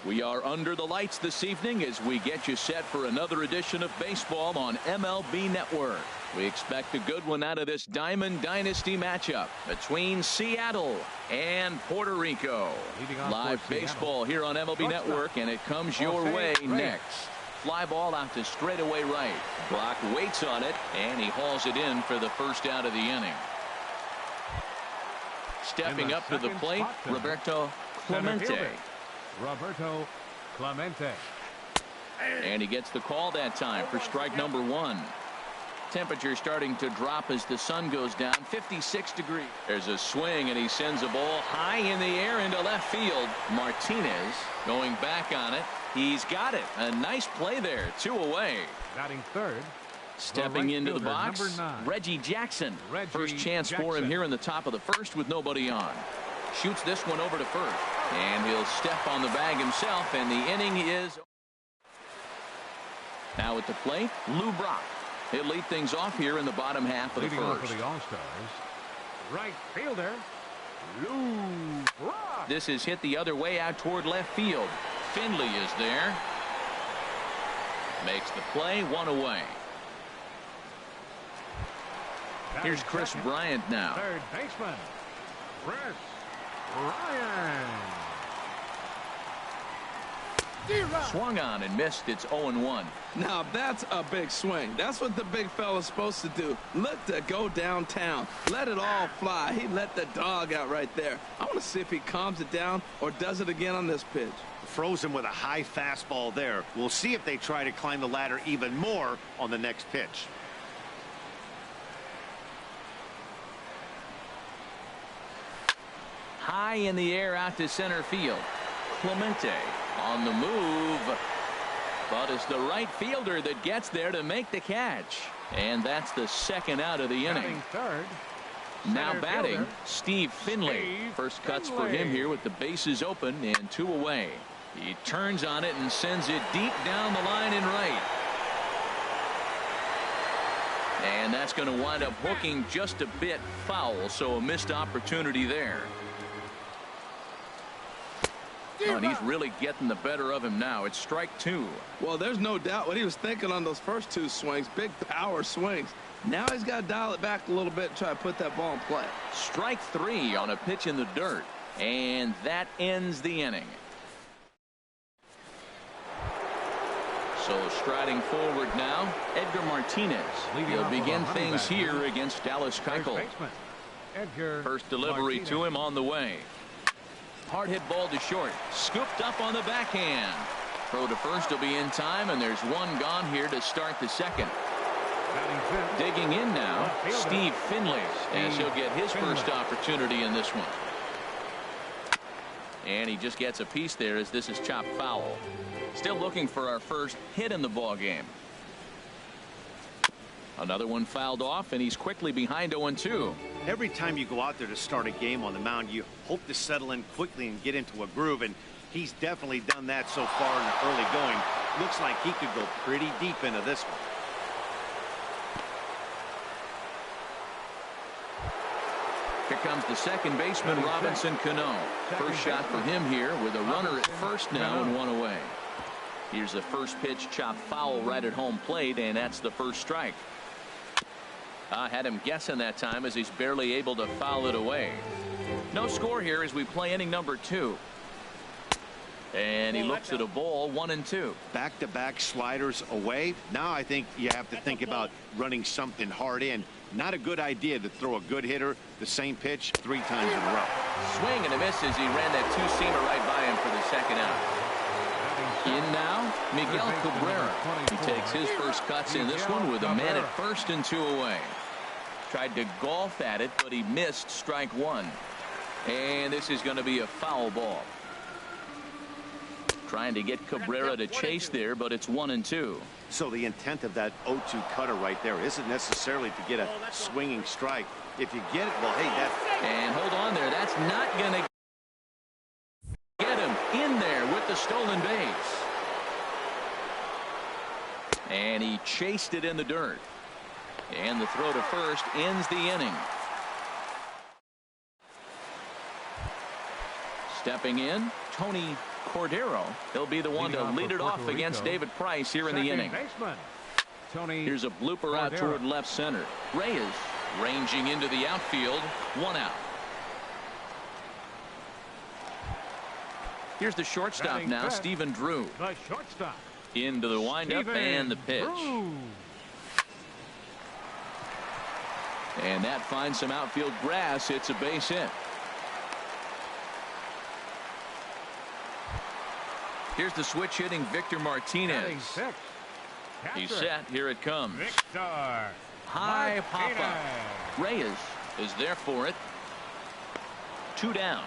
S1: We are under the lights this evening as we get you set for another edition of baseball on MLB Network. We expect a good one out of this Diamond Dynasty matchup between Seattle and Puerto Rico. Live baseball here on MLB Network, and it comes your way next. Fly ball out to straightaway right. Brock waits on it, and he hauls it in for the first out of the inning. Stepping up to the plate, Roberto Clemente. And he gets the call that time for strike number one. Temperature starting to drop as the sun goes down. 56 degrees. There's a swing, and he sends a ball high in the air into left field. Martinez going back on it. He's got it. A nice play there. 2 away.
S3: Batting third.
S1: Stepping into the box, Reggie Jackson. First chance for him here in the top of the first with nobody on. Shoots this one over to first. And he'll step on the bag himself, and the inning is. Now at the plate, Lou Brock. He'll lead things off here in the bottom half of the first.
S3: For the All-Stars, right fielder, Lou Brock.
S1: This is hit the other way out toward left field. Finley is there. Makes the play, 1 away. Here's Chris Bryant now.
S3: Third baseman, Chris Bryant.
S1: Swung on and missed. It's 0-1.
S4: Now that's a big swing. That's what the big fella's supposed to do. Look to go downtown. Let it all fly. He let the dog out right there. I want to see if he calms it down or does it again on this pitch.
S2: Frozen with a high fastball there. We'll see if they try to climb the ladder even more on the next pitch.
S1: High in the air out to center field. Clemente on the move, but it's the right fielder that gets there to make the catch, and that's the second out of the inning.
S3: Third,
S1: now batting, Steve Finley. First cuts for him here with the bases open and 2 away. He turns on it and sends it deep down the line in right. And that's going to wind up hooking just a bit foul, so a missed opportunity there. Oh, and he's really getting the better of him now. It's strike 2.
S4: Well, there's no doubt what he was thinking on those first 2 swings. Big power swings. Now he's got to dial it back a little bit and try to put that ball in play.
S1: Strike 3 on a pitch in the dirt. And that ends the inning. So striding forward now, Edgar Martinez. He'll begin things here against Dallas Keuchel. First delivery to him on the way. Hard hit ball to short. Scooped up on the backhand. Throw to first will be in time, and there's one gone here to start the second. Digging in now, Steve Finley, as he'll get his first opportunity in this one. And he just gets a piece there as this is chopped foul. Still looking for our first hit in the ball game. Another one fouled off, and he's quickly behind 0-2.
S2: Every time you go out there to start a game on the mound, you hope to settle in quickly and get into a groove, and he's definitely done that so far in the early going. Looks like he could go pretty deep into this one.
S1: Here comes the second baseman, Robinson Cano. First shot for him here with a runner at first now and 1 away. Here's the first pitch, chopped foul right at home plate, and that's the first strike. I had him guessing that time as he's barely able to foul it away. No score here as we play inning number 2. And he looks at a ball, 1-2.
S2: Back-to-back sliders away. Now I think you have to think about running something hard in. Not a good idea to throw a good hitter the same pitch 3 times in a row.
S1: Swing and a miss as he ran that 2-seamer right by him for the second out. In now, Miguel Cabrera. He takes his first cuts in this one with a man at first and 2 away. Tried to golf at it, but he missed strike 1. And this is going to be a foul ball. Trying to get Cabrera to chase there, but it's 1-2.
S2: So the intent of that 0-2 cutter right there isn't necessarily to get a swinging strike. If you get it, well, hey, that's...
S1: And hold on there. That's not going to get him in there with the stolen base. And he chased it in the dirt. And the throw to first ends the inning. Stepping in, Tony Cordero, he'll be the one to lead it off against David Price here in the inning. Here's a blooper out toward left center. Reyes ranging into the outfield. 1 out. Here's the shortstop now, Stephen Drew.
S3: The shortstop.
S1: Into the windup and the pitch. And that finds some outfield grass. It's a base hit. Here's the switch hitting Victor Martinez. He's set. Here it comes. High pop-up. Reyes is there for it. 2 down.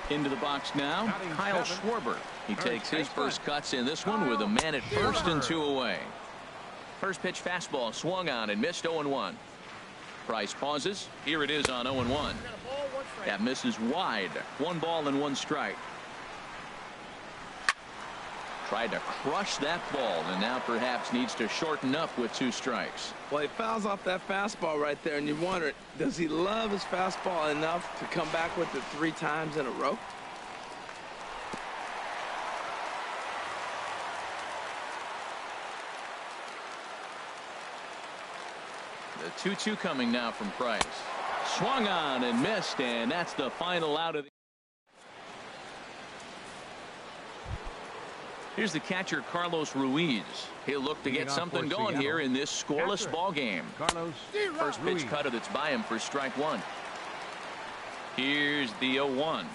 S1: Into the box now, Kyle Schwarber. He takes his first cuts in this one with a man at first and 2 away. First pitch fastball swung on and missed. 0-1. Price pauses. Here it is on 0-1. That misses wide. 1 ball and 1 strike. Tried to crush that ball and now perhaps needs to shorten up with 2 strikes.
S4: Well, he fouls off that fastball right there, and you wonder, does he love his fastball enough to come back with it 3 times in a row?
S1: The 2-2 coming now from Price. Swung on and missed, and that's the final out of the. Here's the catcher, Carlos Ruiz. He'll look to get something going here in this scoreless ball game. First pitch cutter that's by him for strike 1. Here's the 0-1.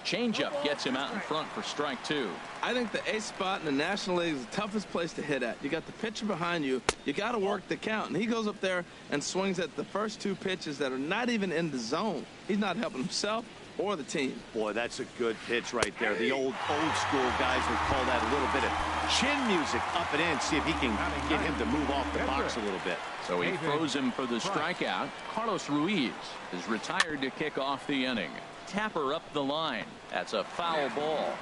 S1: Changeup gets him out in front for strike 2.
S4: I think the 8th spot in the National League is the toughest place to hit at. You got the pitcher behind you. You got to work the count. And he goes up there and swings at the first 2 pitches that are not even in the zone. He's not helping himself or the team.
S2: Boy, that's a good pitch right there. The old school guys would call that a little bit of chin music up and in. See if he can get him to move off the box a little bit.
S1: So he throws him for the strikeout. Carlos Ruiz is retired to kick off the inning. Tapper up the line. That's a foul ball.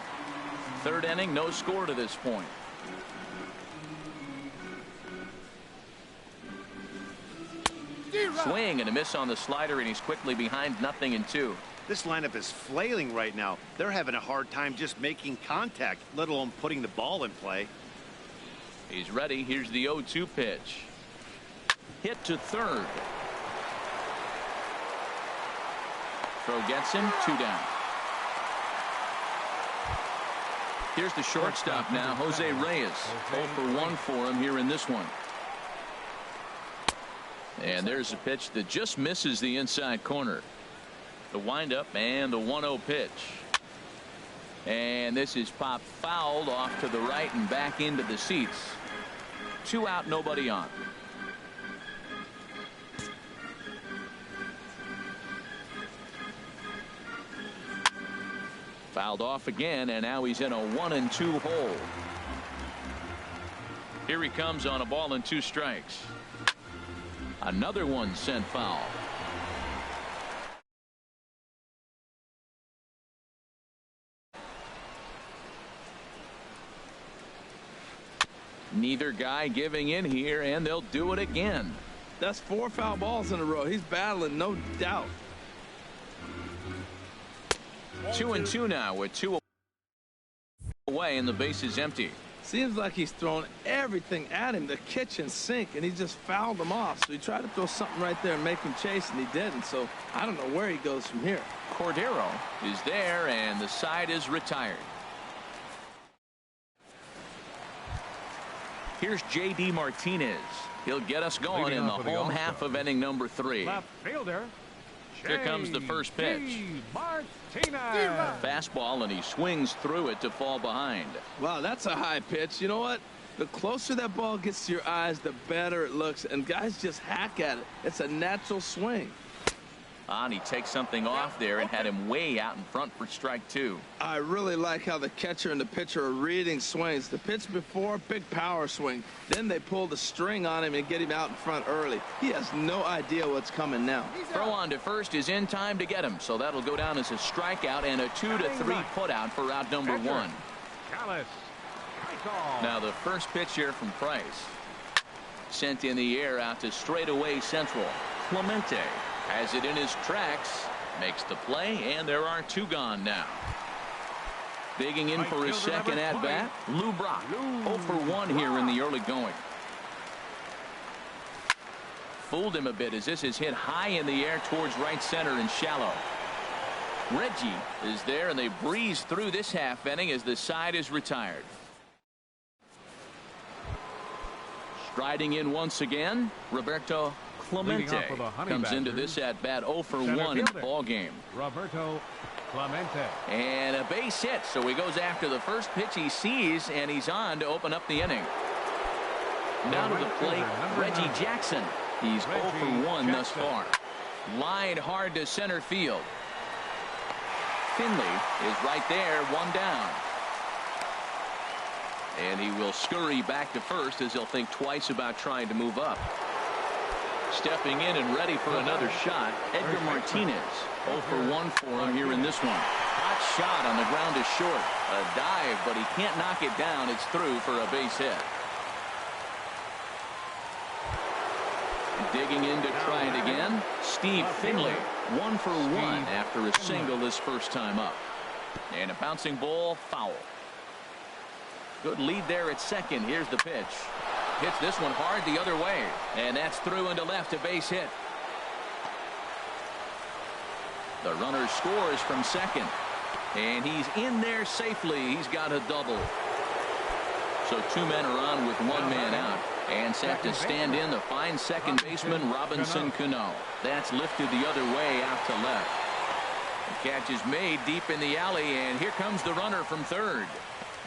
S1: 3rd inning, no score to this point. Swing and a miss on the slider, and he's quickly behind 0-2.
S2: This lineup is flailing right now. They're having a hard time just making contact, let alone putting the ball in play.
S1: He's ready. Here's the 0-2 pitch. Hit to 3rd. Throw gets him. 2 down. Here's the shortstop now, Jose Reyes. 0 for 1 for him here in this one. And there's a pitch that just misses the inside corner. The windup and the 1-0 pitch. And this is popped fouled off to the right and back into the seats. 2 out, nobody on. Fouled off again, and now he's in a 1-2 hole. Here he comes on a ball and 2 strikes. Another one sent foul. Neither guy giving in here, and they'll do it again.
S4: That's 4 foul balls in a row. He's battling, no doubt.
S1: 2-2 now with 2 away and the base is empty.
S4: Seems like he's thrown everything at him, the kitchen sink, and he just fouled them off. So he tried to throw something right there and make him chase, and he didn't. So I don't know where he goes from here.
S1: Cordero is there, and the side is retired. Here's J.D. Martinez. He'll get us going in the home half of inning number 3.
S3: Left fielder.
S1: Here comes the first pitch. Fastball, and he swings through it to fall behind.
S4: Wow, that's a high pitch. You know what? The closer that ball gets to your eyes, the better it looks. And guys just hack at it. It's a natural swing.
S1: And he takes something off there and had him way out in front for strike 2.
S4: I really like how the catcher and the pitcher are reading swings. The pitch before, big power swing. Then they pull the string on him and get him out in front early. He has no idea what's coming now.
S1: Throw on to first is in time to get him. So that'll go down as a strikeout and a 2-3 put out for out number 1. Now the first pitch here from Price. Sent in the air out to straightaway central. Clemente Has it in his tracks. Makes the play, and there are 2 gone now. Digging in for his second at-bat, Lou Brock. 0 for 1 here in the early going. Fooled him a bit as this is hit high in the air towards right center and shallow. Reggie is there, and they breeze through this half inning as the side is retired. Striding in once again, Roberto Clemente comes into this at bat 0 for 1 in the ball game.
S3: Roberto Clemente.
S1: And a base hit, so he goes after the first pitch he sees, and he's on to open up the inning. Down to the plate, Reggie Jackson. He's 0 for 1 thus far. Lined hard to center field. Finley is right there, 1 down. And he will scurry back to first as he'll think twice about trying to move up. Stepping in and ready for another shot, Edgar Martinez. 0 for 1 for him here in this one. Hot shot on the ground is short. A dive, but he can't knock it down. It's through for a base hit. Digging in to try it again, Steve Finley. 1 for 1 after a single this first time up. And a bouncing ball, foul. Good lead there at second. Here's the pitch. Hits this one hard the other way. And that's through into left, a base hit. The runner scores from second. And he's in there safely. He's got a double. So 2 men are on with 1 man out. And set to stand in the fine second baseman Robinson Cano. That's lifted the other way out to left. The catch is made deep in the alley, and here comes the runner from third.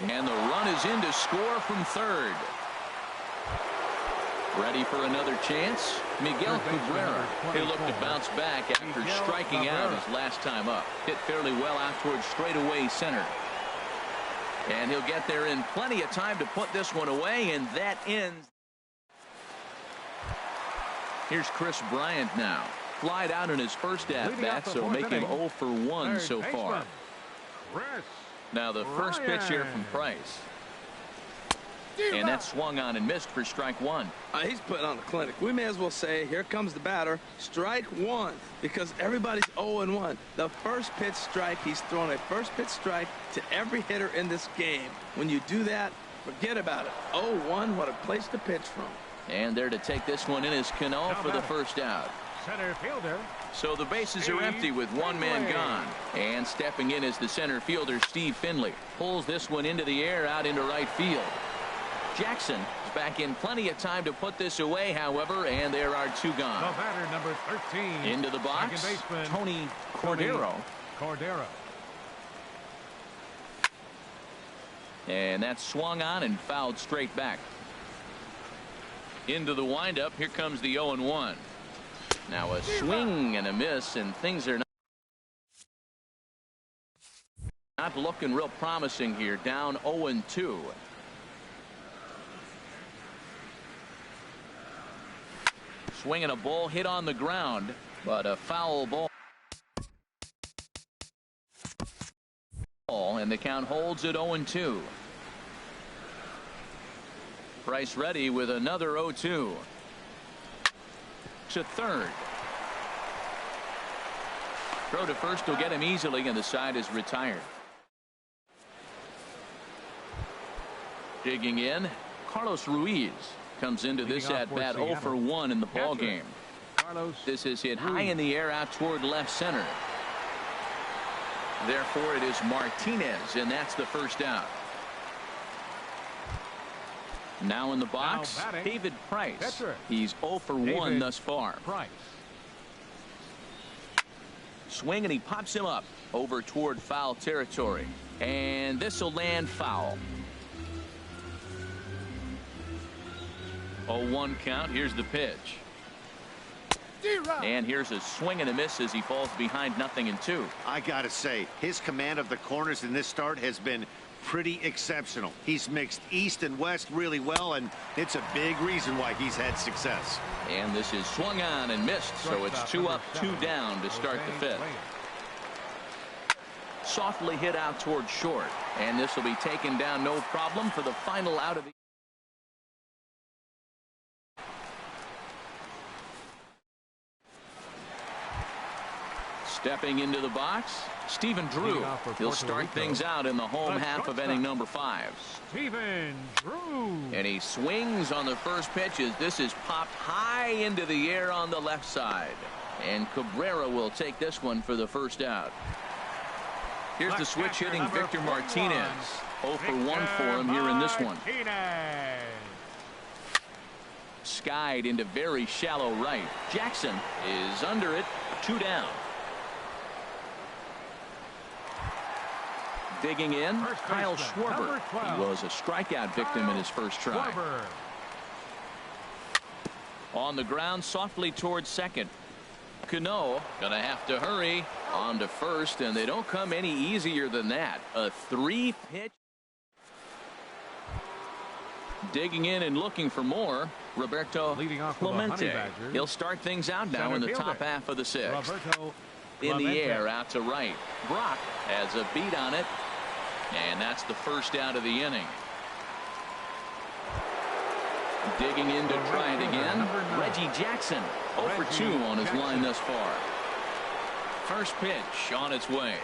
S1: And the run is in to score from third. Ready for another chance? Miguel Cabrera. He'll look to bounce back after striking out his last time up. Hit fairly well out towards straightaway center. And he'll get there in plenty of time to put this one away, and that ends. Here's Chris Bryant now. Flied out in his first at-bat, so make him 0 for 1 so far. Now the first pitch here from Price. And that swung on and missed for strike 1.
S4: He's putting on a clinic. We may as well say, here comes the batter, strike 1, because everybody's 0-1. The first pitch strike, he's thrown a first pitch strike to every hitter in this game. When you do that, forget about it. 0-1, what a place to pitch from.
S1: And there to take this one in is Cano for the first out.
S3: Center fielder.
S1: So the bases are empty with 1 man gone. And stepping in is the center fielder, Steve Finley. Pulls this one into the air out into right field. Jackson is back in plenty of time to put this away, however, and there are 2 gone.
S3: The batter, number 13.
S1: Into the box, Tony Cordero. And that's swung on and fouled straight back. Into the windup, here comes the 0-1. Now a swing and a miss, and things are not looking real promising here. Down 0-2. Swinging a ball hit on the ground, but a foul ball. And the count holds at 0-2. Price ready with another 0-2. To third. Throw to first will get him easily, and the side is retired. Digging in, Carlos Ruiz comes into this at bat 0 for 1 in the ball game. This is hit high in the air out toward left center. Therefore it is Martinez, and that's the first out. Now in the box, David Price. He's 0 for 1 thus far. Swing, and he pops him up over toward foul territory. And this will land foul. 0-1 count. Here's the pitch. And here's a swing and a miss as he falls behind 0-2.
S2: I gotta say, his command of the corners in this start has been pretty exceptional. He's mixed east and west really well, and it's a big reason why he's had success.
S1: And this is swung on and missed, so it's 2 up, 2 down to start the 5th. Softly hit out toward short, and this will be taken down no problem for the final out of the Stepping into the box, Stephen Drew. He'll start things out in the home half of inning number 5.
S3: Stephen Drew.
S1: And he swings on the first pitch as this is popped high into the air on the left side. And Cabrera will take this one for the first out. Here's the switch hitting Victor Martinez. 0 for 1 for him here in this one. Skied into very shallow right. Jackson is under it. 2 down. Digging in, Kyle Schwarber. He was a strikeout victim in his first try. On the ground, softly towards second. Cano gonna have to hurry on to first, and they don't come any easier than that. A 3-pitch. Digging in and looking for more, Roberto Clemente. He'll start things out now in the top half of the 6th. In the air, out to right. Brock has a beat on it, and that's the first out of the inning. Digging in to try it again, Reggie Jackson. 0 for 2 on his line thus far. First pitch on its way.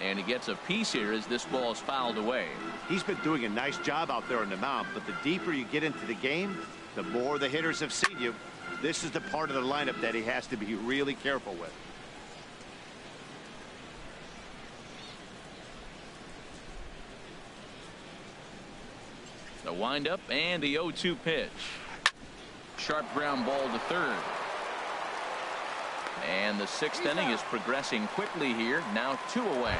S1: And he gets a piece here as this ball is fouled away.
S2: He's been doing a nice job out there on the mound, but the deeper you get into the game, the more the hitters have seen you. This is the part of the lineup that he has to be really careful with.
S1: The windup and the 0-2 pitch. Sharp ground ball to third. And the 6th inning is progressing quickly here. Now 2 away.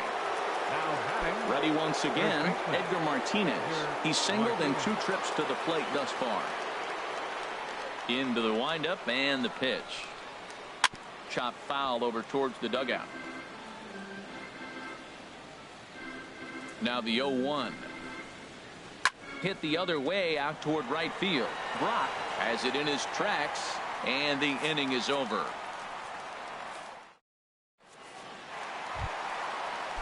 S1: Ready once again, Edgar Martinez. He's singled in 2 trips to the plate thus far. Into the windup and the pitch. Chop foul over towards the dugout. Now the 0-1. Hit the other way out toward right field. Brock has it in his tracks, and the inning is over.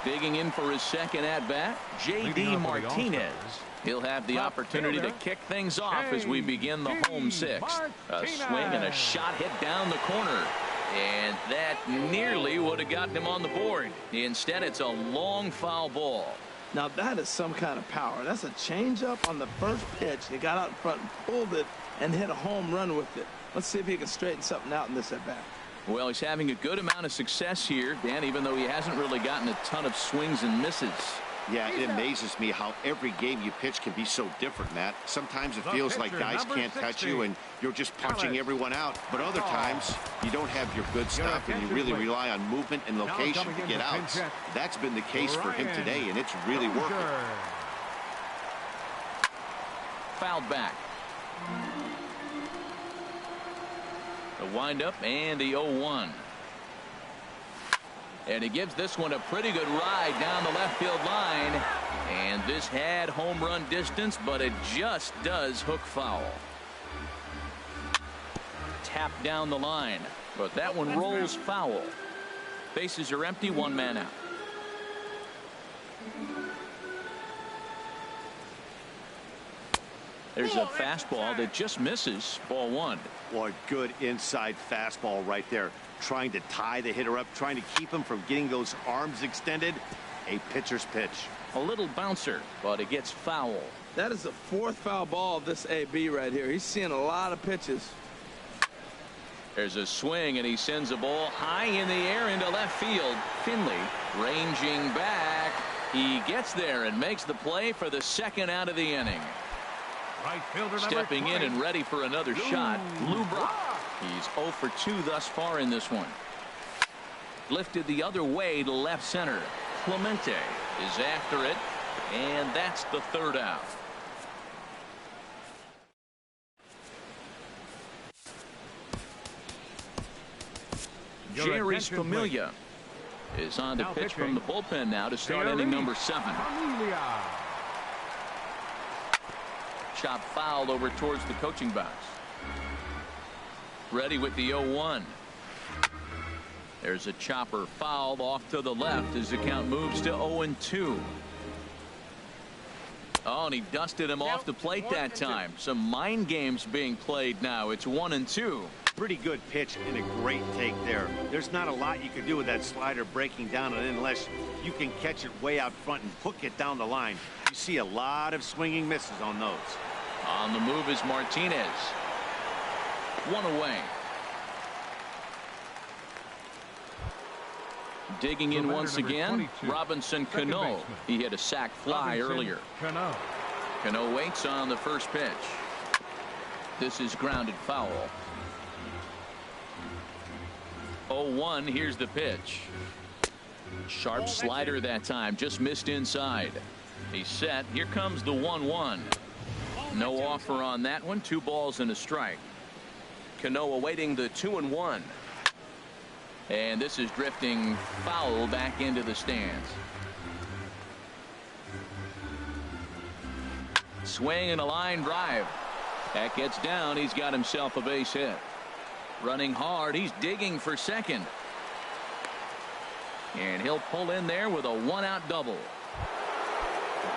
S1: Digging in for his second at-bat, J.D. Martinez. He'll have the opportunity to kick things off as we begin the home 6th. A swing and a shot hit down the corner. And that nearly would have gotten him on the board. Instead, it's a long foul ball.
S4: Now that is some kind of power. That's a changeup on the first pitch. He got out in front and pulled it and hit a home run with it. Let's see if he can straighten something out in this at-bat.
S1: Well, he's having a good amount of success here, Dan, even though he hasn't really gotten a ton of swings and misses.
S2: Yeah, it amazes me how every game you pitch can be so different, Matt. Sometimes it feels like guys can't touch you and you're just punching everyone out. But other times, you don't have your good stuff and you really rely on movement and location to get outs. That's been the case for him today, and it's really working.
S1: Fouled back. The windup and the 0-1. And he gives this one a pretty good ride down the left field line. And this had home run distance, but it just does hook foul. Tap down the line, but that one rolls foul. Bases are empty, 1 man out. There's a fastball that just misses. Ball 1.
S2: Boy, good inside fastball right there. Trying to tie the hitter up, trying to keep him from getting those arms extended. A pitcher's pitch.
S1: A little bouncer, but it gets foul.
S4: That is the 4th foul ball of this AB right here. He's seeing a lot of pitches.
S1: There's a swing, and he sends a ball high in the air into left field. Finley ranging back. He gets there and makes the play for the 2nd out of the inning.
S3: Right fielder
S1: stepping in and ready for another shot, Lou Brock. He's 0 for 2 thus far in this one. Lifted the other way to left center. Clemente is after it, and that's the 3rd out. Jerry's Familia is on to pitch from the bullpen now to start inning number 7. Chop fouled over towards the coaching box. Ready with the 0-1. There's a chopper fouled off to the left as the count moves to 0-2. Oh, and he dusted him off the plate that time. Some mind games being played now. It's 1-2.
S2: Pretty good pitch and a great take there. There's not a lot you can do with that slider breaking down it unless you can catch it way out front and hook it down the line. You see a lot of swinging misses on those.
S1: On the move is Martinez. One away. Digging in once again, Robinson Cano. He had a sac fly earlier. Cano waits on the first pitch. This is grounded foul. 0-1. Here's the pitch. Sharp slider that time. Just missed inside. He's set. Here comes the 1-1. No offer on that one. 2 balls and a strike. Cano awaiting the 2-1. And this is drifting foul back into the stands. Swing and a line drive. That gets down. He's got himself a base hit. Running hard. He's digging for second. And he'll pull in there with a 1-out double.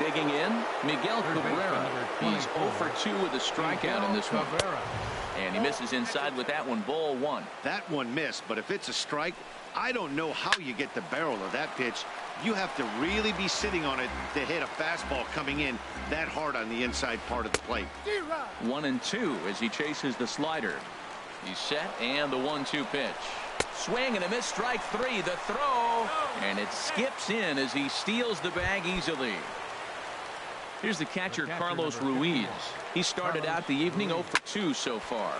S1: Digging in, Miguel Cabrera. He's 0 for 2 with a strikeout in this one. And he misses inside with that one. Ball 1.
S2: That one missed, but if it's a strike, I don't know how you get the barrel of that pitch. You have to really be sitting on it to hit a fastball coming in that hard on the inside part of the plate.
S1: 1-2 as he chases the slider. He's set, and the 1-2 pitch. Swing and a miss. Strike 3. The throw, and it skips in as he steals the bag easily. Here's the catcher, Carlos Ruiz. He started out the evening 0 for 2 so far.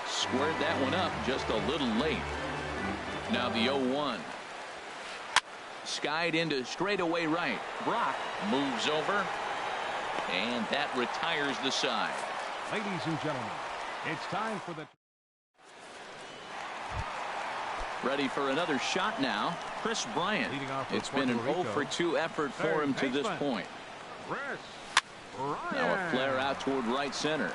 S1: Squared that one up just a little late. Now the 0-1. Skied into straightaway right. Brock moves over, and that retires the side.
S3: Ladies and gentlemen, it's time for the...
S1: Ready for another shot now. Chris Bryant. It's been an 0 for 2 effort for him to this point. Now a flare out toward right center.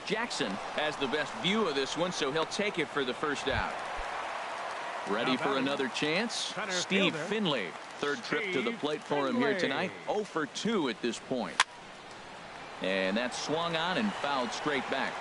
S1: Jackson has the best view of this one, so he'll take it for the first out. Ready for another chance. Steve Finley. Third trip to the plate for him here tonight. 0 for 2 at this point. And that's swung on and fouled straight back.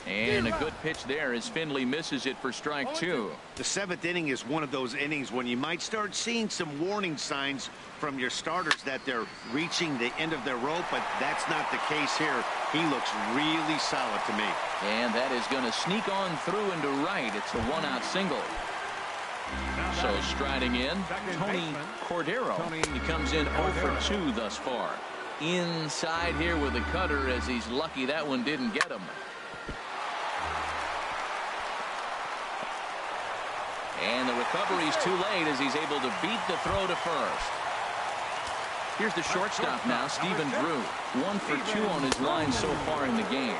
S1: And a good pitch there as Finley misses it for strike 2.
S2: The 7th inning is one of those innings when you might start seeing some warning signs from your starters that they're reaching the end of their rope, but that's not the case here. He looks really solid to me.
S1: And that is going to sneak on through into right. It's a 1-out single. So striding in, Tony Cordero. He comes in 0 for 2 thus far. Inside here with a cutter as he's lucky that one didn't get him. And the recovery's too late as he's able to beat the throw to first. Here's the shortstop now, Stephen Drew. 1 for 2 on his line so far in the game.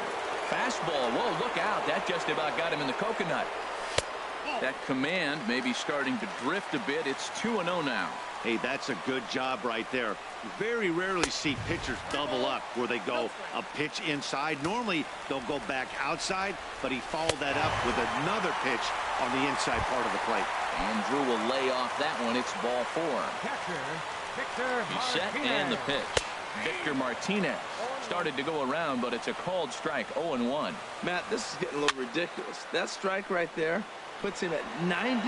S1: Fastball. Whoa, look out. That just about got him in the coconut. That command may be starting to drift a bit. It's 2-0 now.
S2: Hey, that's a good job right there. You very rarely see pitchers double up where they go a pitch inside. Normally, they'll go back outside, but he followed that up with another pitch on the inside part of the plate.
S1: And Drew will lay off that one. It's ball 4. He's set and the pitch. Victor Martinez started to go around, but it's a called strike. 0-1.
S4: Matt, this is getting a little ridiculous. That strike right there puts him at 90%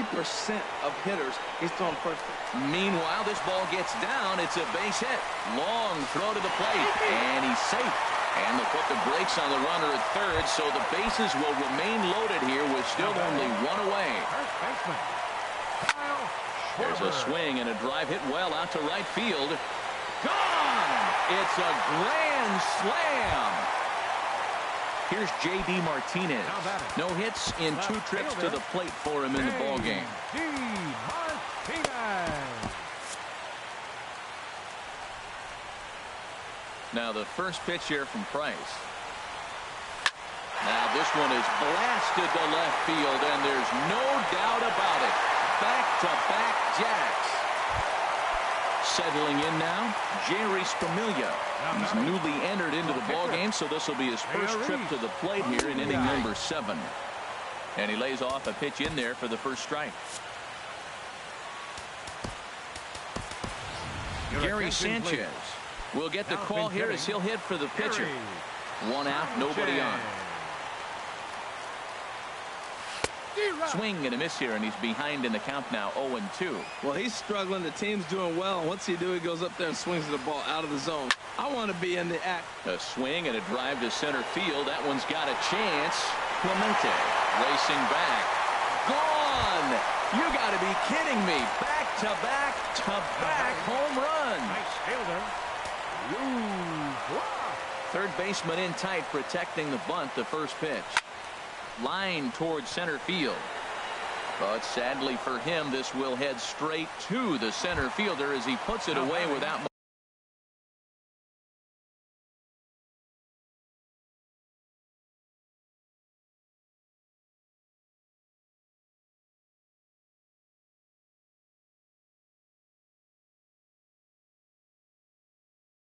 S4: of hitters he's thrown perfect.
S1: Meanwhile, this ball gets down. It's a base hit. Long throw to the plate, and he's safe. And they'll put the brakes on the runner at third, so the bases will remain loaded here with still only 1 away. There's a swing and a drive hit well out to right field. Gone! It's a grand slam. Here's J.D. Martinez. No hits in 2 trips to the plate for him in the ballgame. Now the first pitch here from Price. Now this one is blasted to left field, and there's no doubt about it. Back-to-back jacks. Settling in now, Jerry Spamiglia. He's newly entered into the ballgame, so this will be his first trip to the plate here in inning number 7. And he lays off a pitch in there for the first strike. Gary Sanchez will get the call here as he'll hit for the pitcher. 1 out, nobody on. Swing and a miss here, and he's behind in the count now, 0-2.
S4: Well, he's struggling. The team's doing well. Once he goes up there and swings the ball out of the zone. I want to be in the act.
S1: A swing and a drive to center field. That one's got a chance. Clemente racing back. Gone! You got to be kidding me. Back-to-back home run.
S3: Nice fielder.
S1: Third baseman in tight, protecting the bunt, the first pitch. Line towards center field. But sadly for him, this will head straight to the center fielder as he puts it away without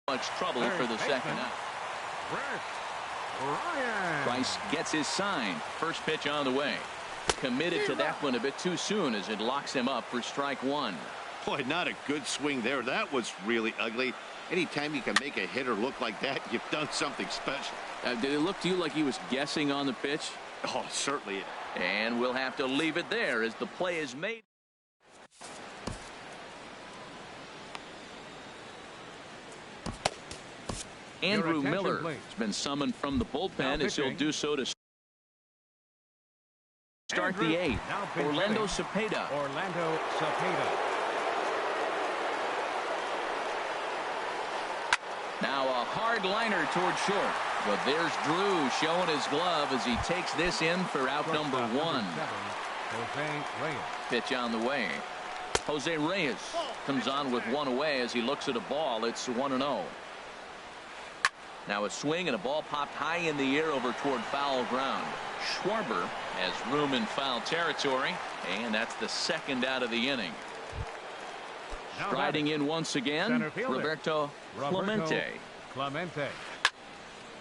S1: much trouble for the second out. Price gets his sign. First pitch on the way. Committed to that one a bit too soon as it locks him up for strike one.
S2: Boy, not a good swing there. That was really ugly. Anytime you can make a hitter look like that, you've done something special.
S1: Did it look to you like he was guessing on the pitch?
S2: Oh, certainly.
S1: And we'll have to leave it there as the play is made. Andrew Miller has been summoned from the bullpen as he'll do so to start the eighth. Orlando Cepeda. Now a hard liner toward short. But there's Drew showing his glove as he takes this in for out number one. Pitch on the way. Jose Reyes comes on with one away as he looks at a ball. It's 1-0. Now a swing and a ball popped high in the air over toward foul ground. Schwarber has room in foul territory, and that's the second out of the inning. Striding in once again, Roberto Clemente.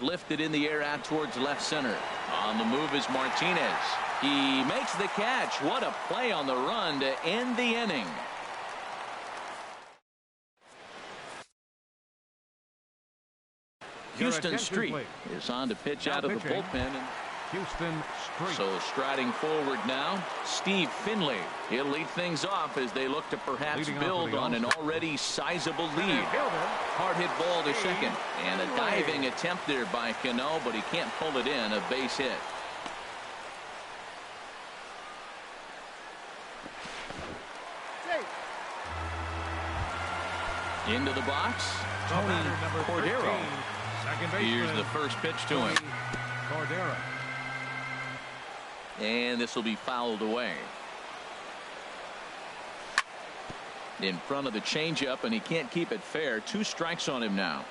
S1: Lifted in the air out towards left center. On the move is Martinez. He makes the catch. What a play on the run to end the inning. Houston Street is on to pitch out of the bullpen. So striding forward now, Steve Finley. He'll lead things off as they look to perhaps build on an already sizable lead. Hard hit ball to second. And a diving attempt there by Cano, but he can't pull it in. A base hit. Into the box, Tony Cordero. Here's the first pitch to him. And this will be fouled away. In front of the changeup, and he can't keep it fair. 2 strikes on him now.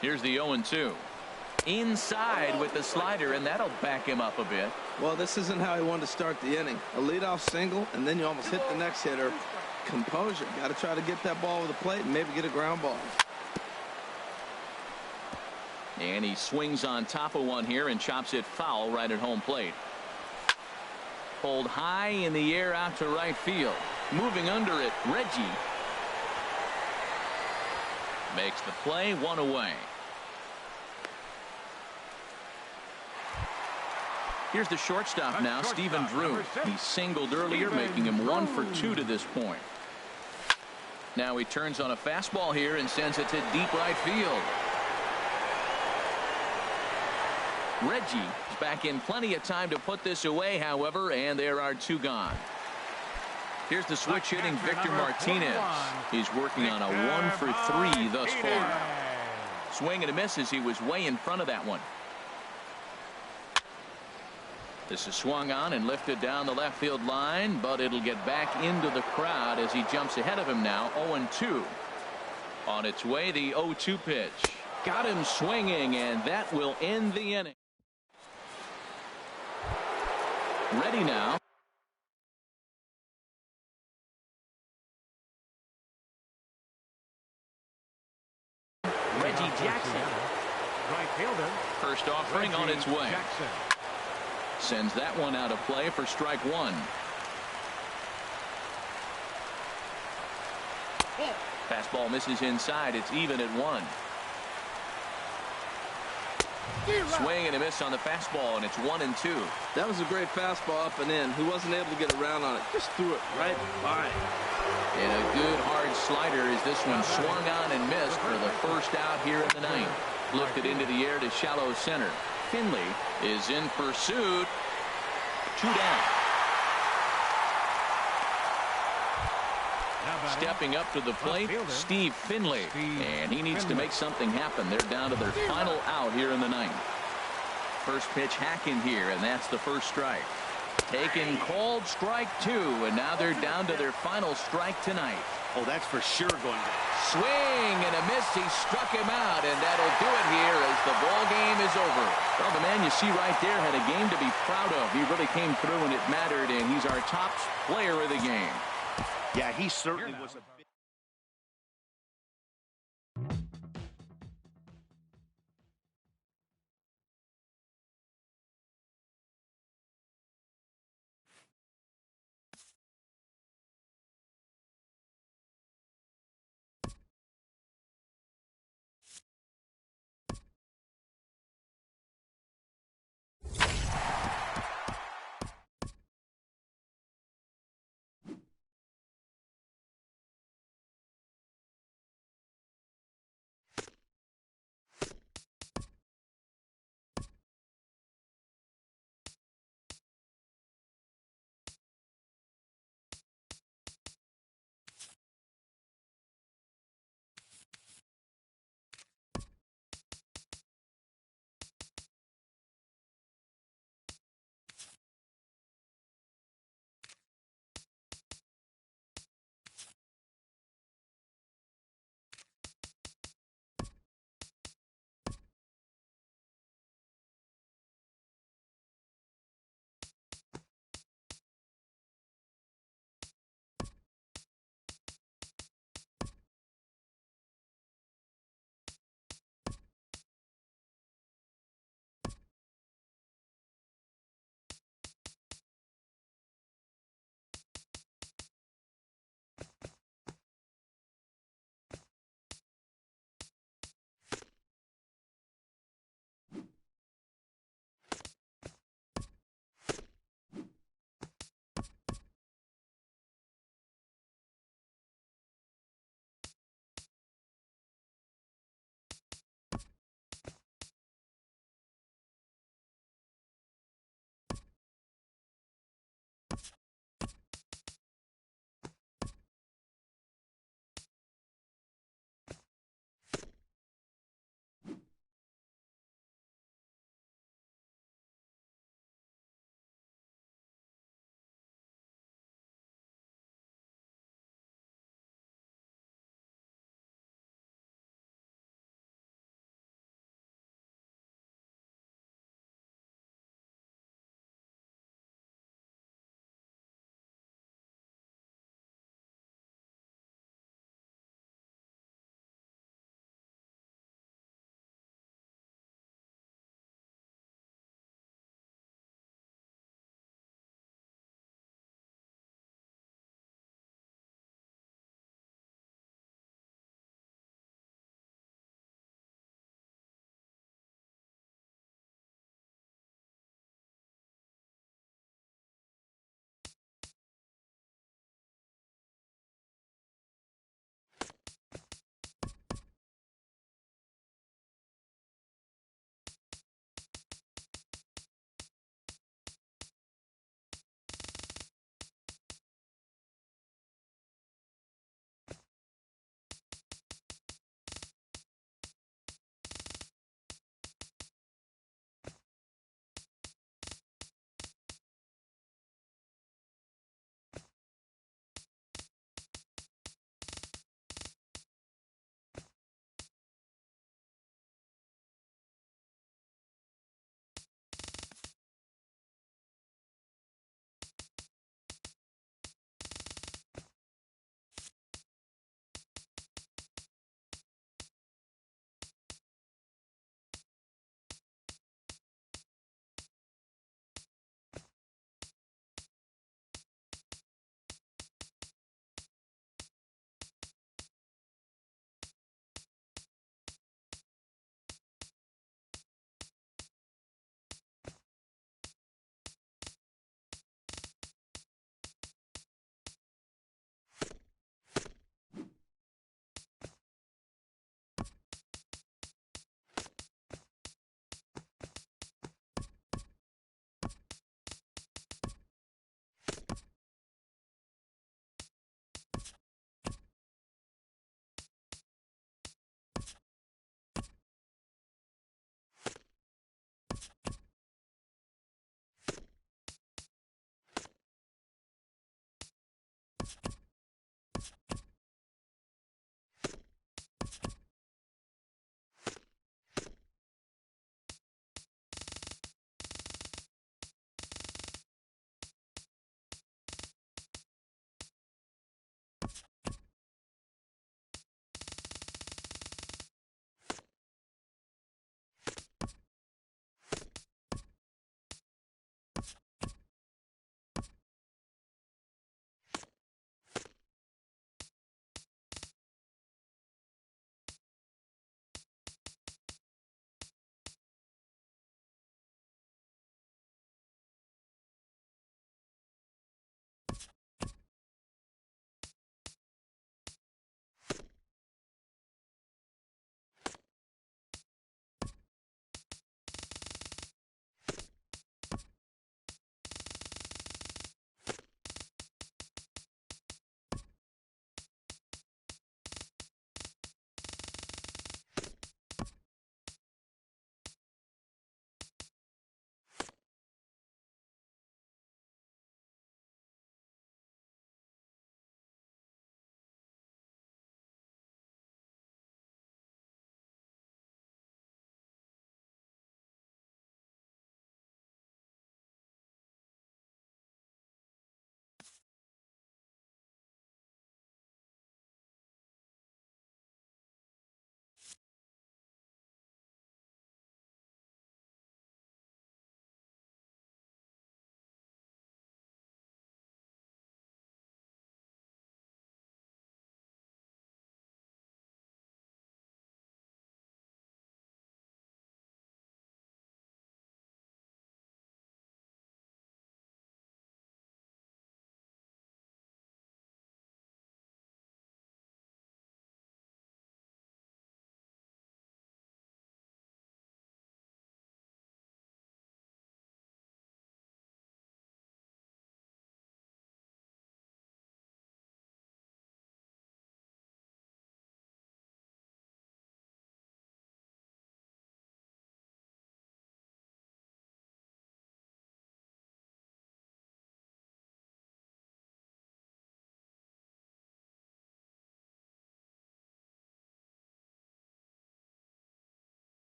S1: Here's the 0-2. Inside with the slider, and that'll back him up a bit.
S4: Well, this isn't how he wanted to start the inning. A leadoff single, and then you almost hit the next hitter. Composure. Got to try to get that ball over the plate and maybe get a ground ball.
S1: And he swings on top of one here and chops it foul right at home plate. Pulled high in the air out to right field. Moving under it, Reggie makes the play, 1 away. Here's the shortstop now, Stephen Drew. He singled earlier, making him 1 for 2 to this point. Now he turns on a fastball here and sends it to deep right field. Reggie is back in plenty of time to put this away, however, and there are 2 gone. Here's the switch hitting Victor Martinez. He's working on a 1 for 3 thus far. Swing and a miss as he was way in front of that one. This is swung on and lifted down the left field line, but it'll get back into the crowd as he jumps ahead of him now. 0-2. On its way, the 0-2 pitch. Got him swinging, and that will end the inning. Ready now. Reggie Jackson.
S3: Right fielder.
S1: First offering on its way.
S3: Jackson.
S1: Sends that one out of play for strike 1. Fastball misses inside. It's even at 1. Swing and a miss on the fastball, and it's 1-2.
S4: That was a great fastball up and in. He wasn't able to get around on it. Just threw it right by.
S1: And a good hard slider as this one swung on and missed for the first out here in the 9th. Lifted into the air to shallow center. Finley is in pursuit. 2 down. Stepping up to the plate, Steve Finley. And he needs to make something happen. They're down to their final out here in the 9th. First pitch hacking here, and that's the first strike. Taken, called strike 2, and now they're down to their final strike tonight.
S2: Oh, that's for sure going to.
S1: Swing and a miss. He struck him out, and that'll do it here as the ball game is over. Well, the man you see right there had a game to be proud of. He really came through when it mattered, and he's our top player of the game.
S2: Yeah, he certainly was a